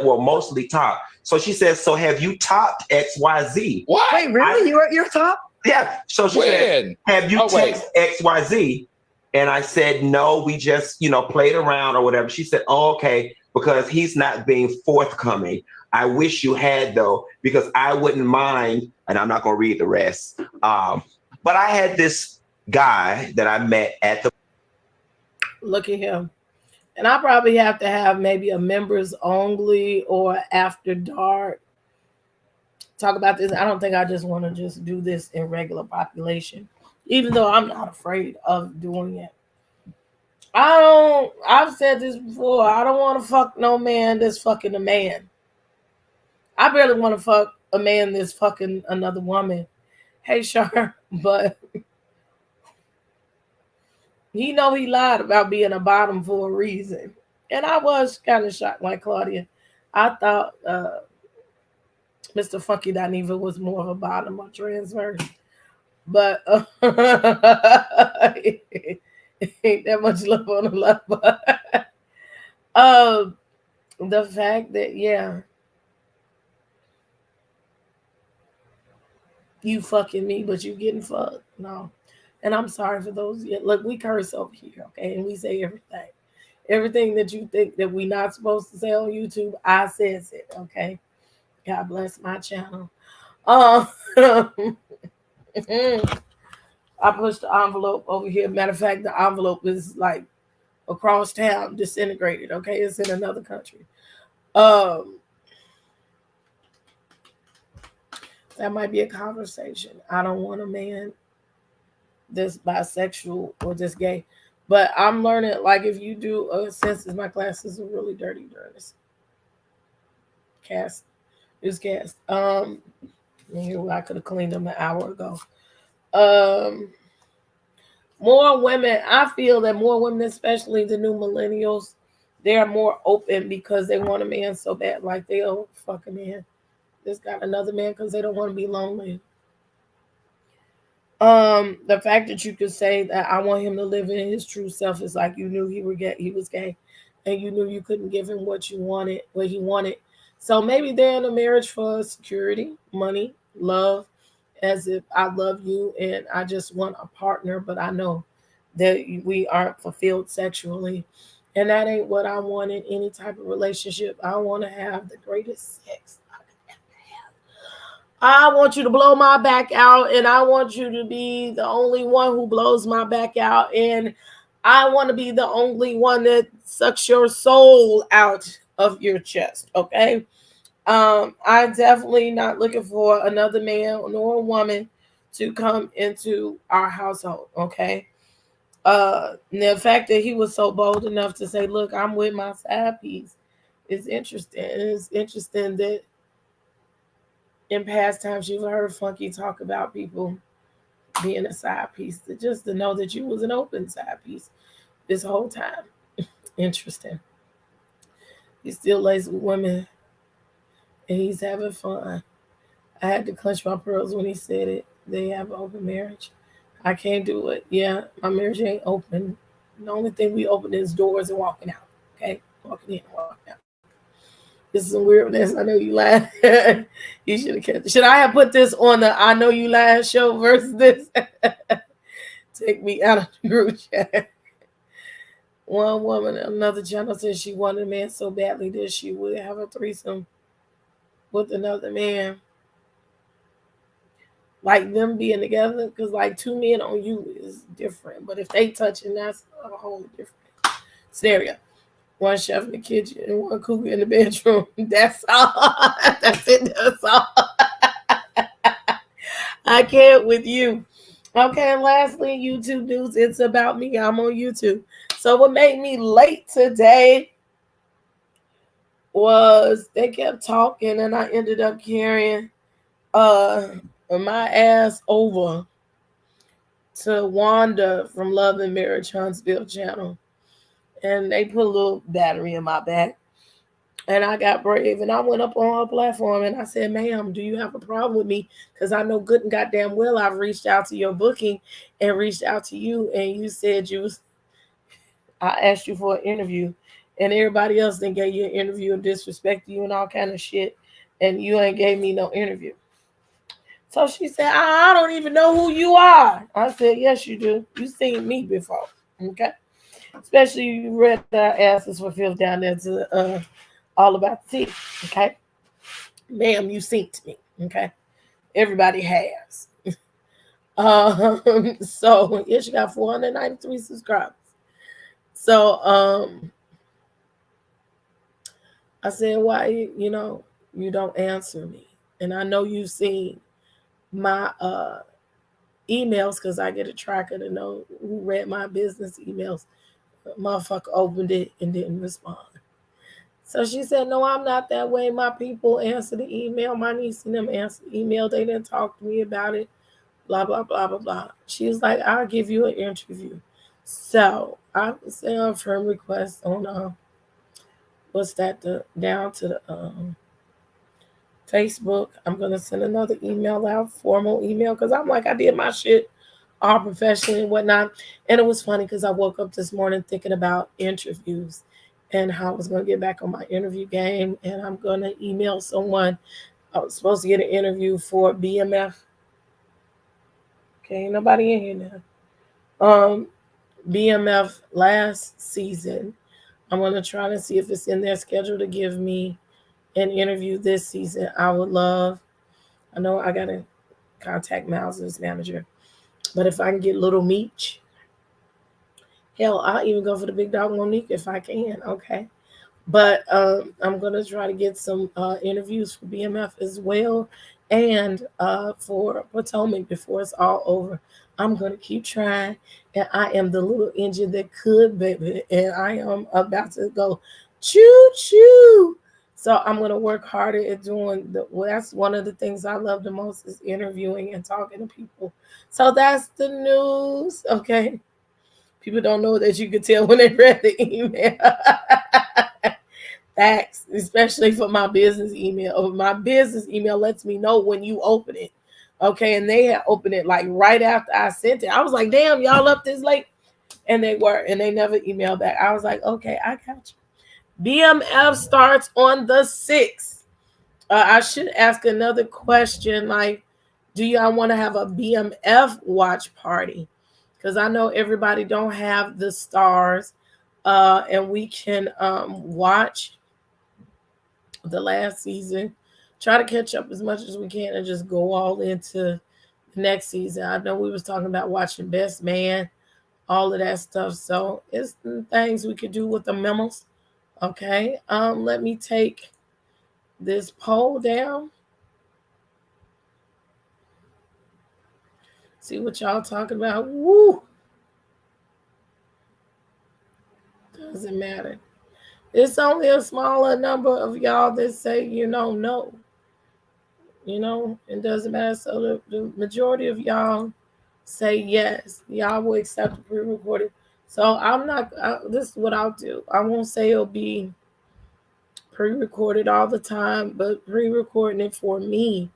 Speaker 6: well, mostly top. So she says, so have you topped XYZ?
Speaker 11: What? Wait, really? You're top?
Speaker 6: Yeah. So she said, have you texted XYZ? And I said, no, we just, played around or whatever. She said, oh, okay, because he's not being forthcoming. I wish you had, though, because I wouldn't mind, and I'm not going to read the rest. But I had this guy that I met at the...
Speaker 1: Look at him. And I probably have to have maybe a members only or after dark talk about this. I don't think I just want to just do this in regular population, even though I'm not afraid of doing it. I've said this before. I don't want to fuck no man that's fucking a man. I barely want to fuck a man that's fucking another woman. Hey, Char, but he lied about being a bottom for a reason. And I was kind of shocked like Claudia. I thought Mr. Funky Dineva was more of a bottom or transverse. But ain't that much love on the left. The fact that, yeah, you fucking me, but you getting fucked. No. And I'm sorry for those. Look, we curse over here, okay? And we say everything. Everything that you think that we're not supposed to say on YouTube, I says it, okay? God bless my channel. I pushed the envelope over here. Matter of fact, the envelope is like across town, disintegrated, okay? It's in another country. That might be a conversation. I don't want a man that's bisexual or just gay. But I'm learning, like, if you do a census, my classes are really dirty. Cast. It's cast. Here I could have cleaned them an hour ago. More women, I feel that more women, especially the new millennials, they are more open because they want a man so bad, like they'll fuck a man. Just got another man because they don't want to be lonely. The fact that you could say that I want him to live in his true self is like you knew he was gay, and you knew you couldn't give him what he wanted. So maybe they're in a marriage for security, money, love, as if I love you and I just want a partner, but I know that we aren't fulfilled sexually. And that ain't what I want in any type of relationship. I want to have the greatest sex. I want you to blow my back out, and I want you to be the only one who blows my back out, and I want to be the only one that sucks your soul out of your chest. Okay. I'm definitely not looking for another man nor a woman to come into our household. Okay. The fact that he was so bold enough to say, "Look, I'm with my side piece," is interesting. It's interesting that in past times you've heard Funky talk about people being a side piece. Just to know that you was an open side piece this whole time. Interesting. He still lays with women and he's having fun. I had to clench my pearls when he said it. They have an open marriage. I can't do it. Yeah, my marriage ain't open. The only thing we open is doors and walking out. Okay? Walking in and walking out. This is some weirdness. I know you laugh. You should have kept it. Should I have put this on the I Know You Laugh show versus this? Take me out of the group chat. One woman, another channel said she wanted a man so badly that she would have a threesome with another man. Like them being together, because like two men on you is different. But if they touching, that's a whole different scenario. One chef in the kitchen and one cougar in the bedroom. That's all. That's it. That's all. I can't with you. Okay, and lastly, YouTube news. It's about me. I'm on YouTube. So what made me late today was they kept talking and I ended up carrying my ass over to Wanda from Love and Marriage Huntsville channel. And they put a little battery in my back. And I got brave and I went up on her platform and I said, "Ma'am, do you have a problem with me? Because I know good and goddamn well I've reached out to your booking and reached out to you and you said I asked you for an interview and everybody else then gave you an interview and disrespect you and all kind of shit and you ain't gave me no interview." So she said, "I don't even know who you are." I said, "Yes, you do. You seen me before." Okay. Especially you read our asses for filth down there to All About the Tea. Okay. Ma'am, you seen to me. Okay. Everybody has. So yeah, she got 493 subscribers. So I said, "Why, you don't answer me?" And I know you've seen my emails because I get a tracker to know who read my business emails. Motherfucker opened it and didn't respond. So she said, "No, I'm not that way. My people answer the email. My niece and them answer the email. They didn't talk to me about it. Blah, blah, blah, blah, blah." She was like, "I'll give you an interview." So I sent a firm request on down to the Facebook. I'm gonna send another email out, formal email, because I'm like, I did my shit all professionally and whatnot. And it was funny because I woke up this morning thinking about interviews and how I was gonna get back on my interview game. And I'm gonna email someone. I was supposed to get an interview for BMF. Okay, nobody in here now. BMF last season. I'm gonna try to see if it's in their schedule to give me an interview this season. I would love. I know I gotta contact Mouse's manager, but if I can get Little Meech, hell, I'll even go for the big dog Monique if I can. Okay, but I'm gonna try to get some interviews for BMF as well, and for Potomac before it's all over. I'm gonna keep trying, and I am the little engine that could, baby, and I am about to go choo choo. So I'm gonna work harder at doing that's one of the things I love the most is interviewing and talking to people. So that's the news. Okay. People don't know that you can tell when they read the email. Facts, especially for my business email. My business email lets me know when you open it. Okay, and they had opened it like right after I sent it. I was like, damn, y'all up this late? And they were, and they never emailed back. I was like, okay, I got you. BMF starts on the 6th. I should ask another question like, do y'all want to have a BMF watch party? Because I know everybody don't have the stars, and we can watch the last season, try to catch up as much as we can, and just go all into the next season. I know we was talking about watching Best Man, all of that stuff. So it's things we could do with the memos. Okay. Let me take this poll down. See what y'all talking about. Woo! Doesn't matter. It's only a smaller number of y'all that say, no. It doesn't matter. So the majority of y'all say yes. Y'all will accept the pre-recorded. So this is what I'll do. I won't say it'll be pre-recorded all the time, but pre-recording it for me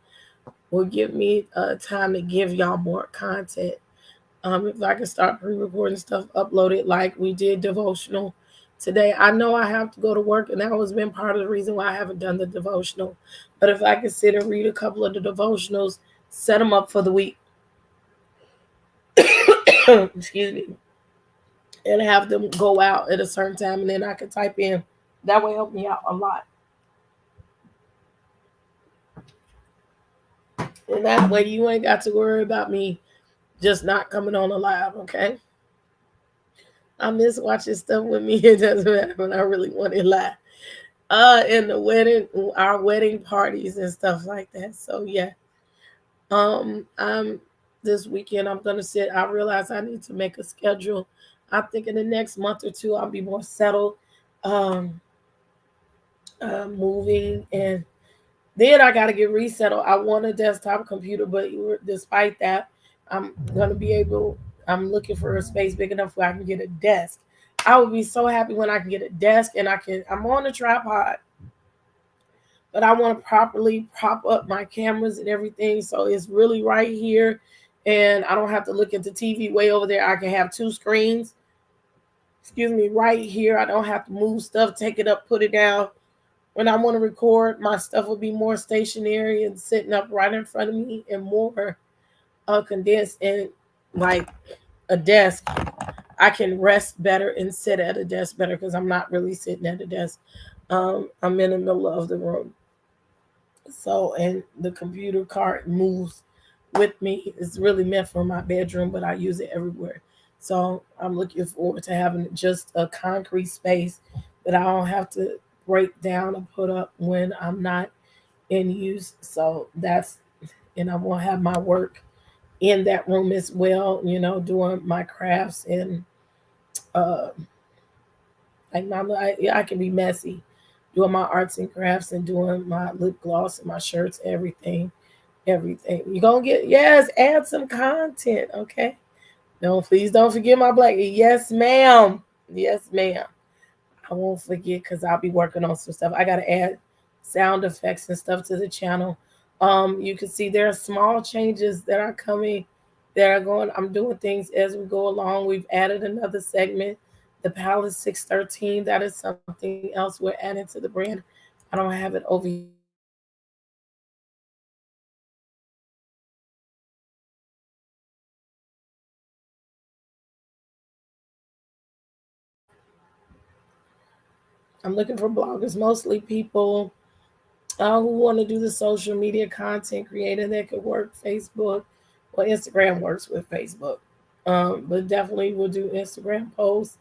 Speaker 1: will give me time to give y'all more content. If I can start pre-recording stuff, upload it like we did devotional today. I know I have to go to work, and that has been part of the reason why I haven't done the devotional. But if I can sit and read a couple of the devotionals, set them up for the week, excuse me, and have them go out at a certain time, and then I can type in. That will help me out a lot. And that way you ain't got to worry about me just not coming on the live, okay? I miss watching stuff with me. It doesn't matter when I really want it live. In the wedding, our wedding parties and stuff like that. So yeah. I'm this weekend I'm gonna sit. I realize I need to make a schedule. I think in the next month or two I'll be more settled. Moving, and then I got to get resettled. I want a desktop computer, but despite that, I'm gonna be able. I'm looking for a space big enough where I can get a desk. I would be so happy when I can get a desk and I'm on a tripod, but I want to properly prop up my cameras and everything, so it's really right here, and I don't have to look at the TV way over there. I can have two screens. Excuse me, right here. I don't have to move stuff, take it up, put it down. When I want to record, my stuff will be more stationary and sitting up right in front of me, and more condensed, and like a desk. I can rest better and sit at a desk better because I'm not really sitting at a desk. I'm in the middle of the room. So, and the computer cart moves with me. It's really meant for my bedroom, but I use it everywhere. So I'm looking forward to having just a concrete space that I don't have to break down and put up when I'm not in use. So and I will have my work in that room as well, doing my crafts and uh I can be messy doing my arts and crafts and doing my lip gloss and my shirts, everything. You're gonna get, yes, add some content, okay? No, please don't forget my black. Yes, ma'am. Yes, ma'am. I won't forget because I'll be working on some stuff. I gotta add sound effects and stuff to the channel. You can see there are small changes that are coming, that are going. I'm doing things as we go along. We've added another segment, the Palace 613. That is something else we're adding to the brand. I don't have it over here. I'm looking for bloggers, mostly people who want to do the social media content creator that could work Facebook. Well, Instagram works with Facebook, but definitely we'll do Instagram posts,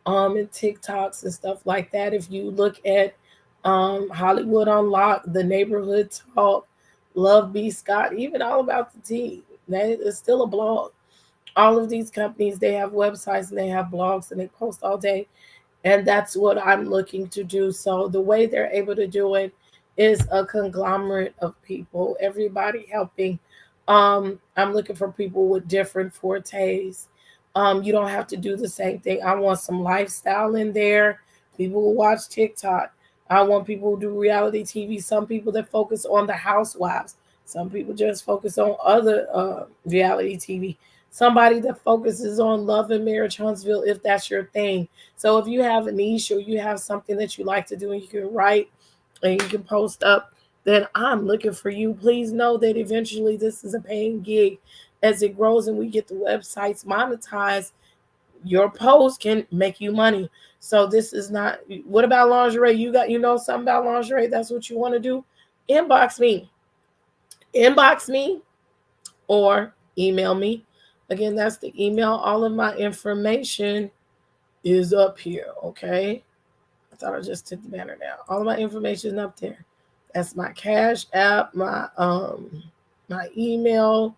Speaker 1: and TikToks and stuff like that. If you look at Hollywood Unlocked, The Neighborhood Talk, Love B. Scott, even All About the Tea, that is still a blog. All of these companies, they have websites and they have blogs and they post all day. And that's what I'm looking to do. So the way they're able to do it is a conglomerate of people, everybody helping. I'm looking for people with different fortes. You don't have to do the same thing. I want some lifestyle in there. People who watch TikTok. I want people who do reality TV. Some people that focus on the housewives. Some people just focus on other reality TV. Somebody that focuses on Love and Marriage Huntsville, if that's your thing. So if you have a niche or you have something that you like to do and you can write and you can post up, then I'm looking for you. Please know that eventually this is a paying gig. As it grows and we get the websites monetized, your post can make you money. So this is not. What about lingerie? You know something about lingerie? That's what you want to do? Inbox me or email me. Again, that's the email. All of my information is up here. Okay. I thought I just took the banner down. All of my information is up there. That's my Cash App, my email,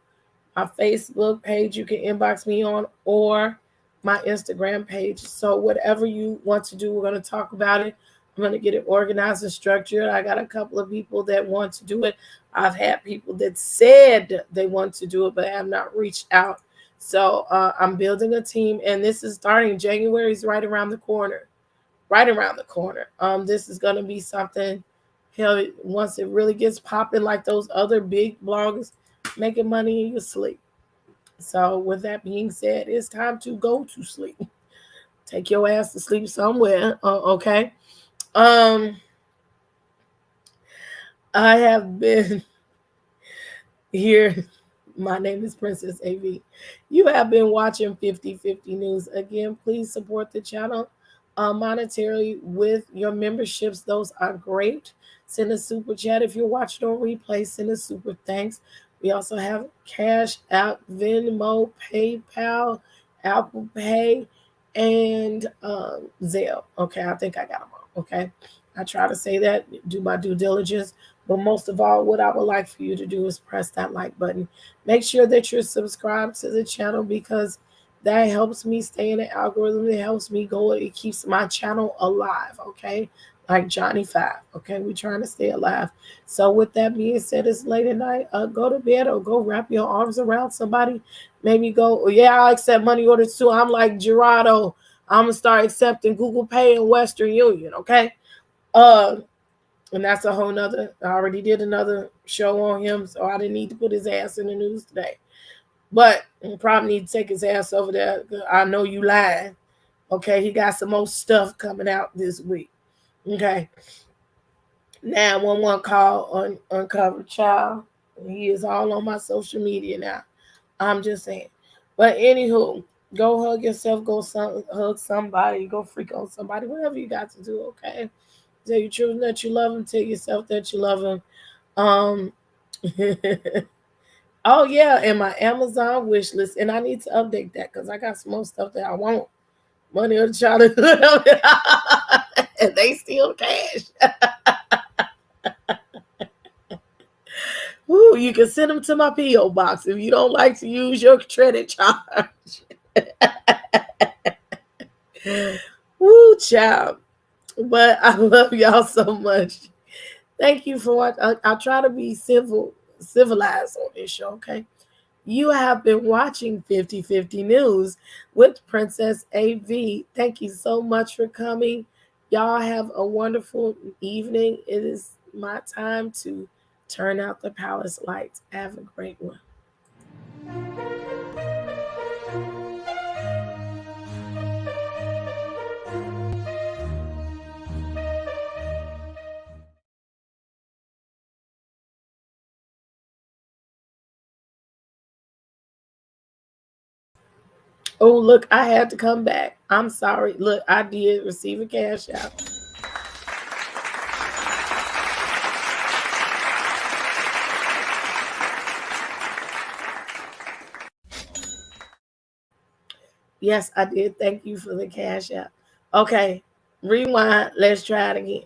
Speaker 1: my Facebook page you can inbox me on, or my Instagram page. So whatever you want to do, we're going to talk about it. I'm going to get it organized and structured. I got a couple of people that want to do it. I've had people that said they want to do it, but have not reached out. So I'm building a team, and this is starting. January is right around the corner. Right around the corner. This is going to be something. Hell, once it really gets popping, like those other big bloggers, making money in your sleep. So with that being said, it's time to go to sleep. Take your ass to sleep somewhere. Okay. I have been here. My name is Princess A.V. You have been watching 50/50 News. Again, please support the channel monetarily with your memberships. Those are great. Send a super chat. If you're watching on replay, send a super thanks. We also have Cash App, Venmo, PayPal, Apple Pay, and Zelle. Okay, I think I got them all. Okay, I try to say that, do my due diligence. But most of all, what I would like for you to do is press that like button. Make sure that you're subscribed to the channel, because that helps me stay in the algorithm. It helps me go. It keeps my channel alive, okay? Like Johnny 5, okay? We're trying to stay alive. So with that being said, it's late at night. Go to bed or go wrap your arms around somebody. Maybe go, yeah, I'll accept money orders too. I'm like Gerardo. I'm going to start accepting Google Pay and Western Union, okay? And that's a whole nother. I already did another show on him, so I didn't need to put his ass in the news today. But you probably need to take his ass over there. I know you lying. Okay, he got some more stuff coming out this week. Okay. 911 call on Uncovered Child. He is all on my social media now. I'm just saying. But anywho, go hug yourself. Go hug somebody. Go freak on somebody. Whatever you got to do, okay? Tell your children that you love them. Tell yourself that you love them. Oh yeah, and my Amazon wish list, and I need to update that because I got some more stuff that I want. Money or the child, and they still cash. Ooh, you can send them to my P.O. box if you don't like to use your credit charge. Woo, child. But I love y'all so much. Thank you for watching. I'll try to be civilized on this show, okay? You have been watching 50/50 News with Princess A.V. Thank you so much for coming. Y'all have a wonderful evening. It is my time to turn out the palace lights. Have a great one. Oh, look, I had to come back. I'm sorry. Look, I did receive a cash out. Yes, I did. Thank you for the cash out. Okay, rewind. Let's try it again.